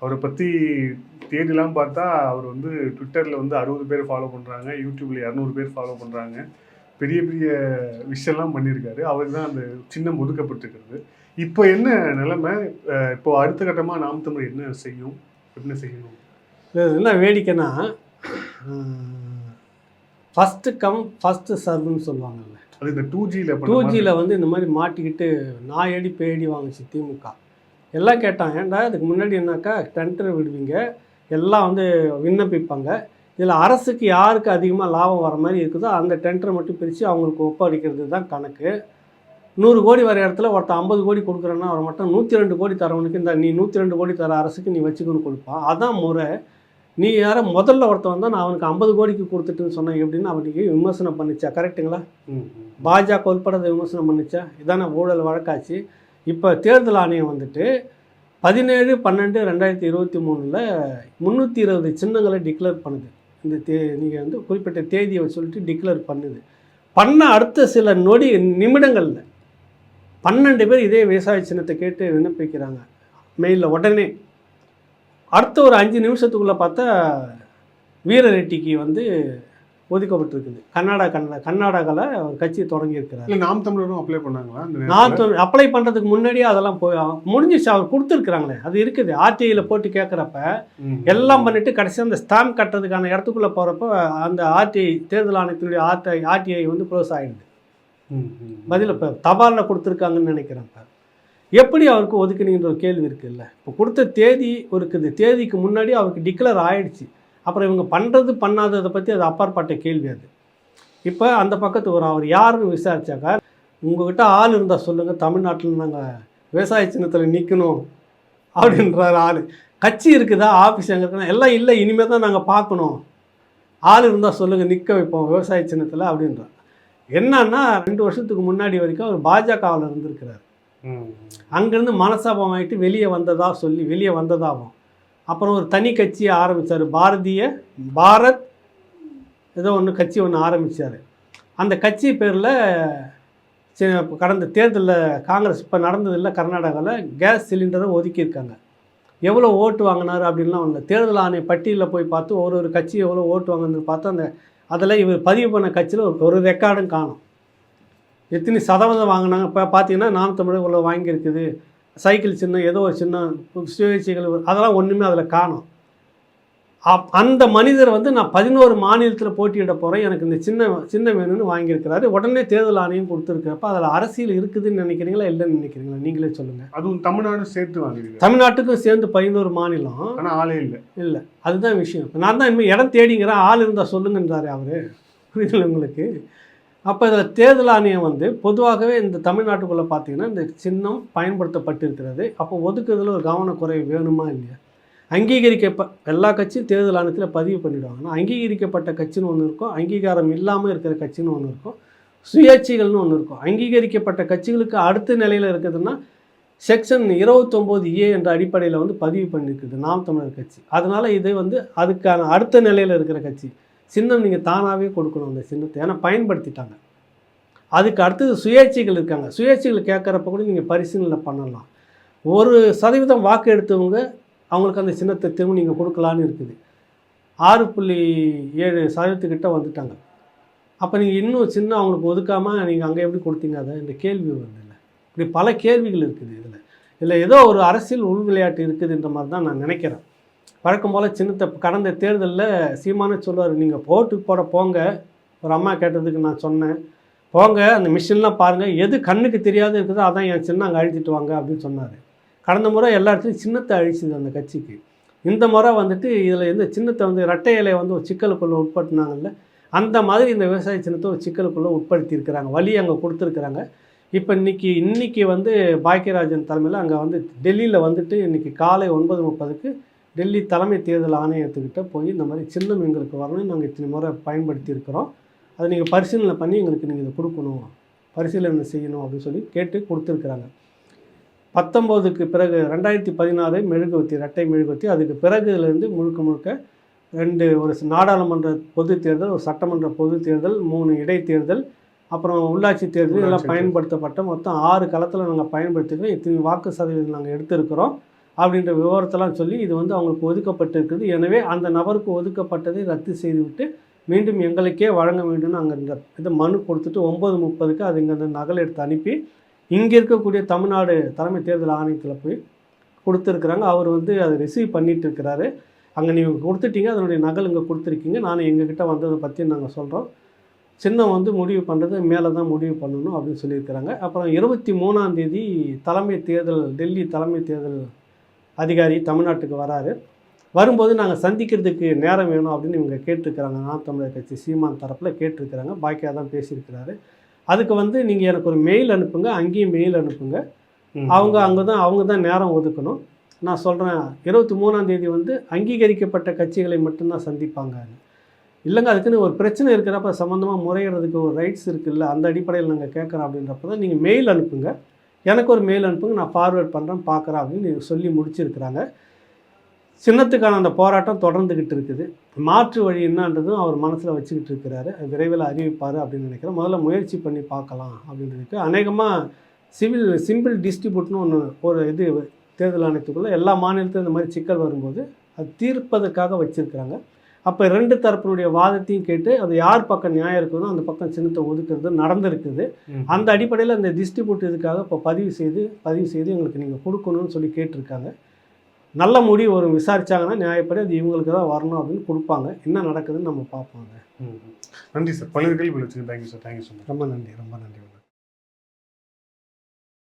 அவரை பற்றி தேடிலாம் பார்த்தா அவர் வந்து ட்விட்டரில் வந்து 60 பேர் ஃபாலோ பண்ணுறாங்க, யூடியூப்பில் 200 பேர் ஃபாலோ பண்ணுறாங்க, பெரிய பெரிய விஷயம்லாம் பண்ணியிருக்காரு. அவருக்கு தான் அந்த சின்னம் ஒதுக்கப்பட்டிருக்கிறது. இப்போ என்ன நிலைமை? இப்போ அடுத்த கட்டமாக நாம் தமிழ் என்ன செய்யணும்? என்ன வேடிக்கைன்னா, ஃபஸ்ட்டு கம் ஃபஸ்ட்டு சர்வ்னு சொல்லுவாங்கல்ல. அது இந்த 2Gயில் வந்து இந்த மாதிரி மாட்டிக்கிட்டு நாயடி பேடி வாங்குச்சு திமுக. எல்லாம் கேட்டாங்க, ஏன்டா அதுக்கு முன்னாடி என்னக்கா டெண்டர் விடுவீங்க, எல்லாம் வந்து விண்ணப்பிப்பாங்க, இதில் அரசுக்கு யாருக்கு அதிகமாக லாபம் வர மாதிரி இருக்குதோ அந்த டெண்டரை மட்டும் பிரித்து அவங்களுக்கு ஒப்படைக்கிறது தான் கணக்கு. 100 கோடி வர இடத்துல ஒருத்தர் 50 கோடி கொடுக்குறேன்னா அவர் மட்டும் 102 கோடி தரவனுக்கு இந்த நீ 102 கோடி தர அரசுக்கு நீ வச்சுக்கணும்னு கொடுப்பான். அதான் முறை. நீ யாரை முதல்ல ஒருத்தன் வந்தால் நான் அவனுக்கு 50 கோடிக்கு கொடுத்துட்டுன்னு சொன்னேன் எப்படின்னு அவனுக்கு விமர்சனம் பண்ணிச்சா? கரெக்டுங்களா? பாஜக உட்பட விமர்சனம் பண்ணிச்சா? இதான ஊழல் வழக்காச்சு. இப்போ தேர்தல் ஆணையம் வந்துட்டு 17/12/2023 320 சின்னங்களை டிக்ளேர் பண்ணுது. இந்த நீங்கள் வந்து குறிப்பிட்ட தேதியை சொல்லிட்டு டிக்ளேர் பண்ணுது. பண்ண அடுத்த சில நிமிடங்களில் 12 பேர் இதே விவசாய சின்னத்தை கேட்டு விண்ணப்பிக்கிறாங்க மெயிலில். உடனே அடுத்த ஒரு 5 நிமிஷத்துக்குள்ளே பார்த்தா வீரரெட்டிக்கு வந்து ஒதுக்கப்பட்டிருக்குது. கர்நாடகாவில் ஒரு கட்சி தொடங்கியிருக்கிறார். நாம் தமிழரும் அப்ளை பண்ணாங்களா? நாம் தமிழ் அப்ளை பண்ணுறதுக்கு முன்னாடியே அதெல்லாம் முடிஞ்சிச்சு. அவர் கொடுத்துருக்குறாங்களே, அது இருக்குது. ஆர்டிஐயில் போட்டு கேட்குறப்ப எல்லாம் பண்ணிவிட்டு கடைசியாக அந்த ஸ்டாம்ப் கட்டுறதுக்கான இடத்துக்குள்ளே போகிறப்ப அந்த ஆர்டிஐ தேர்தல் ஆணையத்தினுடைய ஆர்டிஐ வந்து க்ளோஸ் ஆகிடுது. பதில் இப்போ தபாலில் கொடுத்துருக்காங்கன்னு நினைக்கிறேன். எப்படி அவருக்கு ஒதுக்குனீங்கன்ற ஒரு கேள்வி இருக்குல்ல. இப்போ கொடுத்த தேதி இருக்குது, தேதிக்கு முன்னாடி அவருக்கு டிக்ளேர் ஆகிடுச்சு. அப்புறம் இவங்க பண்ணுறது பண்ணாததை பற்றி அது அப்பாற்பட்ட கேள்வி. அது இப்போ அந்த பக்கத்துக்கு வரும். அவர் யாருன்னு விசாரிச்சாக்கா, உங்கள்கிட்ட ஆள் இருந்தால் சொல்லுங்கள், தமிழ்நாட்டில் நாங்கள் விவசாய சின்னத்தில் நிற்கணும் அப்படின்றார் ஆள். கட்சி இருக்குதா, ஆஃபீஸ் எங்கே இருக்குன்னா எல்லாம் இல்லை, இனிமேல் தான் நாங்கள் பார்க்கணும், ஆள் இருந்தால் சொல்லுங்கள், நிற்க வைப்போம் விவசாய சின்னத்தில் அப்படின்றார். என்னன்னா 2 வருஷத்துக்கு முன்னாடி வரைக்கும் அவர் பாஜகவில் இருந்திருக்கிறார். அங்கேருந்து மனசாபம் ஆகிட்டு வெளியே வந்ததாகும். அப்புறம் ஒரு தனி கட்சியை ஆரம்பித்தார், பாரத் ஏதோ ஒன்று கட்சி ஒன்று ஆரம்பித்தார். அந்த கட்சி பேரில் கடந்த தேர்தலில் காங்கிரஸ் இப்போ நடந்ததில்லை, கர்நாடகாவில் கேஸ் சிலிண்டரை ஒதுக்கியிருக்காங்க. எவ்வளோ ஓட்டு வாங்கினார் அப்படின்லாம் ஒன்று தேர்தல் ஆணைய பட்டியலில் போய் பார்த்து ஒரு கட்சி எவ்வளோ ஓட்டு வாங்கினு பார்த்தா அதில் இவர் பதிவு பண்ண கட்சியில் ஒரு ரெக்கார்டும் காணும். எத்தனை சதவீதம் வாங்கினாங்க இப்போ பார்த்தீங்கன்னா நாம் தமிழர் இவ்வளோ வாங்கியிருக்குது. சைக்கிள் சின்னம், ஏதோ ஒரு சின்ன சுயேட்சைகள், அதெல்லாம் ஒன்றுமே அதில் காணும். அந்த மனிதர் வந்து நான் 11 மாநிலத்தில் போட்டியிட போகிறேன், எனக்கு இந்த சின்ன வேணும்னு வாங்கியிருக்கிறாரு. உடனே தேர்தல் ஆணையம் கொடுத்துருக்கிறப்ப அதில் அரசியல் இருக்குதுன்னு நினைக்கிறீங்களா இல்லைன்னு நினைக்கிறீங்களா? நீங்களே சொல்லுங்கள். அதுவும் தமிழ்நாடு சேர்த்து வாங்கிருக்கு. தமிழ்நாட்டுக்கும் சேர்ந்து 11 மாநிலம். ஆனால் ஆளே இல்லை. அதுதான் விஷயம். நான் தான் இனிமேல் இடம் தேடிங்கிறேன், ஆள் இருந்தால் சொல்லுங்கன்றாரு அவர். புரியுதுல உங்களுக்கு? அப்போ இதில் தேர்தல் ஆணையம் வந்து பொதுவாகவே இந்த தமிழ்நாட்டுக்குள்ளே பார்த்தீங்கன்னா இந்த சின்னம் பயன்படுத்தப்பட்டிருக்கிறது. அப்போ ஒதுக்குறதுல ஒரு கவனக்குறைவு வேணுமா இல்லையா? எல்லா கட்சியும் தேர்தல் ஆணையத்தில் பதிவு பண்ணிவிடுவாங்க. அங்கீகரிக்கப்பட்ட கட்சின்னு ஒன்று இருக்கும், அங்கீகாரம் இல்லாமல் இருக்கிற கட்சின்னு ஒன்று இருக்கும், சுயேட்சைகள்னு ஒன்று இருக்கும். அங்கீகரிக்கப்பட்ட கட்சிகளுக்கு அடுத்த நிலையில் இருக்குதுன்னா செக்ஷன் 29A என்ற அடிப்படையில் வந்து பதிவு பண்ணியிருக்குது நாம் தமிழர் கட்சி. அதனால் இது வந்து அதுக்கான அடுத்த நிலையில் இருக்கிற கட்சி. சின்னம் நீங்கள் தானாகவே கொடுக்கணும் அந்த சின்னத்தை, ஏன்னா பயன்படுத்திட்டாங்க. அதுக்கு அடுத்தது சுயேட்சைகள் இருக்காங்க. சுயேட்சைகள் கேட்குறப்ப கூட நீங்கள் பரிசீலனை பண்ணலாம். 1% வாக்கு எடுத்தவங்க அவங்களுக்கு அந்த சின்னத்தை திரும்ப நீங்கள் கொடுக்கலான்னு இருக்குது. 6.7% கிட்ட வந்துட்டாங்க. அப்போ நீங்கள் இன்னும் சின்ன அவங்களுக்கு ஒதுக்காமல் நீங்கள் அங்கே எப்படி கொடுத்தீங்க அதை? இந்த கேள்வி வருது இல்லை. இப்படி பல கேள்விகள் இருக்குது இதில் ஏதோ ஒரு அரசியல் உள் விளையாட்டு இருக்குதுன்ற மாதிரி தான் நான் நினைக்கிறேன். வழக்கம் போல் சின்னத்தை கடந்த தேர்தலில் சீமானே சொல்லுவார், நீங்கள் ஓட்டு போட போங்க, ஒரு அம்மா கேட்டதுக்கு நான் சொன்னேன், போங்க அந்த மிஷின்லாம் பாருங்கள், எது கண்ணுக்கு தெரியாத இருக்குதோ அதான் என் சின்ன அங்கே அழிச்சிட்டு வாங்க அப்படின்னு சொன்னார். கடந்த முறை எல்லா இடத்துலையும் சின்னத்தை அழிச்சுது அந்த கட்சிக்கு. இந்த முறை வந்துட்டு இதில் எந்த சின்னத்தை வந்து இரட்டை இலை வந்து ஒரு சிக்கலுக்குள்ளே உட்படுத்தினாங்கல்ல, அந்த மாதிரி இந்த விவசாய சின்னத்தை ஒரு சிக்கலுக்குள்ளே உட்படுத்தியிருக்கிறாங்க, வழி அங்கே கொடுத்துருக்குறாங்க. இப்போ இன்றைக்கி வந்து பாக்கியராஜன் தலைமையில் அங்கே வந்து டெல்லியில் வந்துட்டு இன்றைக்கி காலை 9:30க்கு டெல்லி தலைமை தேர்தல் ஆணையத்துக்கிட்ட போய் இந்த மாதிரி சின்னம் எங்களுக்கு வரணும், நாங்கள் இத்தனை முறை பயன்படுத்தியிருக்கிறோம், அதை நீங்கள் பரிசீலனை பண்ணி எங்களுக்கு நீங்கள் இதை கொடுக்கணும், பரிசீலனை செய்யணும் அப்படின்னு சொல்லி கேட்டு கொடுத்துருக்குறாங்க. 19க்கு பிறகு 2016 மெழுகுவர்த்தி, இரட்டை மெழுகுவர்த்தி, அதுக்கு பிறகுலேருந்து முழுக்க 2 ஒரு நாடாளுமன்ற பொது தேர்தல், ஒரு சட்டமன்ற பொது தேர்தல், 3 இடைத்தேர்தல், அப்புறம் உள்ளாட்சி தேர்தல் இதெல்லாம் பயன்படுத்தப்பட்ட மொத்தம் 6 களத்தில் நாங்கள் பயன்படுத்திக்கிறோம், இத்தனை வாக்கு சதவீதம் நாங்கள் எடுத்திருக்கிறோம் அப்படின்ற விவரத்தெல்லாம் சொல்லி இது வந்து அவங்களுக்கு ஒதுக்கப்பட்டிருக்குது. எனவே அந்த நபருக்கு ஒதுக்கப்பட்டதை ரத்து செய்துவிட்டு மீண்டும் எங்களுக்கே வழங்க வேண்டும்னு அங்கே இந்த இதை மனு கொடுத்துட்டு 9:30க்கு அது இங்கே அந்த நகல் எடுத்து அனுப்பி இங்கே இருக்கக்கூடிய தமிழ்நாடு தலைமை தேர்தல் ஆணையத்தில் போய் கொடுத்துருக்குறாங்க. அவர் வந்து அதை ரிசீவ் பண்ணிட்டு இருக்கிறாரு. அங்கே நீங்கள் கொடுத்துட்டீங்க, அதனுடைய நகல் இங்கே கொடுத்துருக்கீங்க, நான் எங்ககிட்ட வந்ததை பற்றி நாங்கள் சொல்கிறோம், சின்னம் வந்து முடிவு பண்ணுறது மேலே தான் முடிவு பண்ணணும் அப்படின்னு சொல்லியிருக்கிறாங்க. அப்புறம் 23ஆம் தேதி தலைமை தேர்தல் டெல்லி தலைமை தேர்தல் அதிகாரி தமிழ்நாட்டுக்கு வராரு. வரும்போது நாங்கள் சந்திக்கிறதுக்கு நேரம் வேணும் அப்படின்னு இவங்க கேட்டிருக்கிறாங்க. நாம் தமிழர் கட்சி சீமான் தரப்பில் கேட்டிருக்கிறாங்க. பாக்கியா தான் பேசியிருக்கிறாரு. அதுக்கு வந்து நீங்கள் எனக்கு ஒரு மெயில் அனுப்புங்க, அங்கேயும் மெயில் அனுப்புங்க, அவங்க தான் நேரம் ஒதுக்கணும். நான் சொல்கிறேன் 23ஆம் தேதி வந்து அங்கீகரிக்கப்பட்ட கட்சிகளை மட்டும்தான் சந்திப்பாங்க. இல்லைங்க, அதுக்குன்னு ஒரு பிரச்சனை இருக்கிறப்ப சம்மந்தமாக முறையிறதுக்கு ஒரு ரைட்ஸ் இருக்குல்ல, அந்த அடிப்படையில் நாங்கள் கேட்குறோம் அப்படின்றப்ப தான் நீங்கள் மெயில் அனுப்புங்க, எனக்கு ஒரு மெயில் அனுப்புங்க, நான் ஃபார்வேர்ட் பண்ணுறேன் பார்க்குறேன் அப்படின்னு சொல்லி முடிச்சிருக்கிறாங்க. சின்னத்துக்கான அந்த போராட்டம் தொடர்ந்துக்கிட்டு இருக்குது. மாற்று வழி என்னன்றதும் அவர் மனசில் வச்சுக்கிட்டு இருக்கிறாரு. அது விரைவில் அறிவிப்பார் அப்படின்னு நினைக்கிறேன். முதல்ல முயற்சி பண்ணி பார்க்கலாம் அப்படின்றதுக்கு அநேகமாக சிம்பிள் டிஸ்ட்ரிபியூட்னு ஒரு இது தேர்தல் ஆணையத்துக்குள்ளே எல்லா மாநிலத்திலும் இந்த மாதிரி சிக்கல் வரும்போது அது தீர்ப்பதற்காக வச்சுருக்கிறாங்க. அப்போ 2 தரப்பினுடைய வாதத்தையும் கேட்டு அது யார் பக்கம் நியாயம் இருக்குதோ அந்த பக்கம் சின்னத்தை ஒதுக்குறது நடந்திருக்குது. அந்த அடிப்படையில் அந்த டிஸ்ட்ரிபியூட் இதுக்காக இப்போ பதிவு செய்து எங்களுக்கு நீங்கள் கொடுக்கணும்னு சொல்லி கேட்டிருக்காங்க. நல்ல முடிவு வரும், விசாரிச்சாங்கன்னா நியாயப்படி அது இவங்களுக்கு தான் வரணும் அப்படின்னு கொடுப்பாங்க. என்ன நடக்குதுன்னு நம்ம பார்ப்போங்க. நன்றி சார். பல்வேறு கேள்வி thank you sir. Thank you so much. ரொம்ப நன்றி.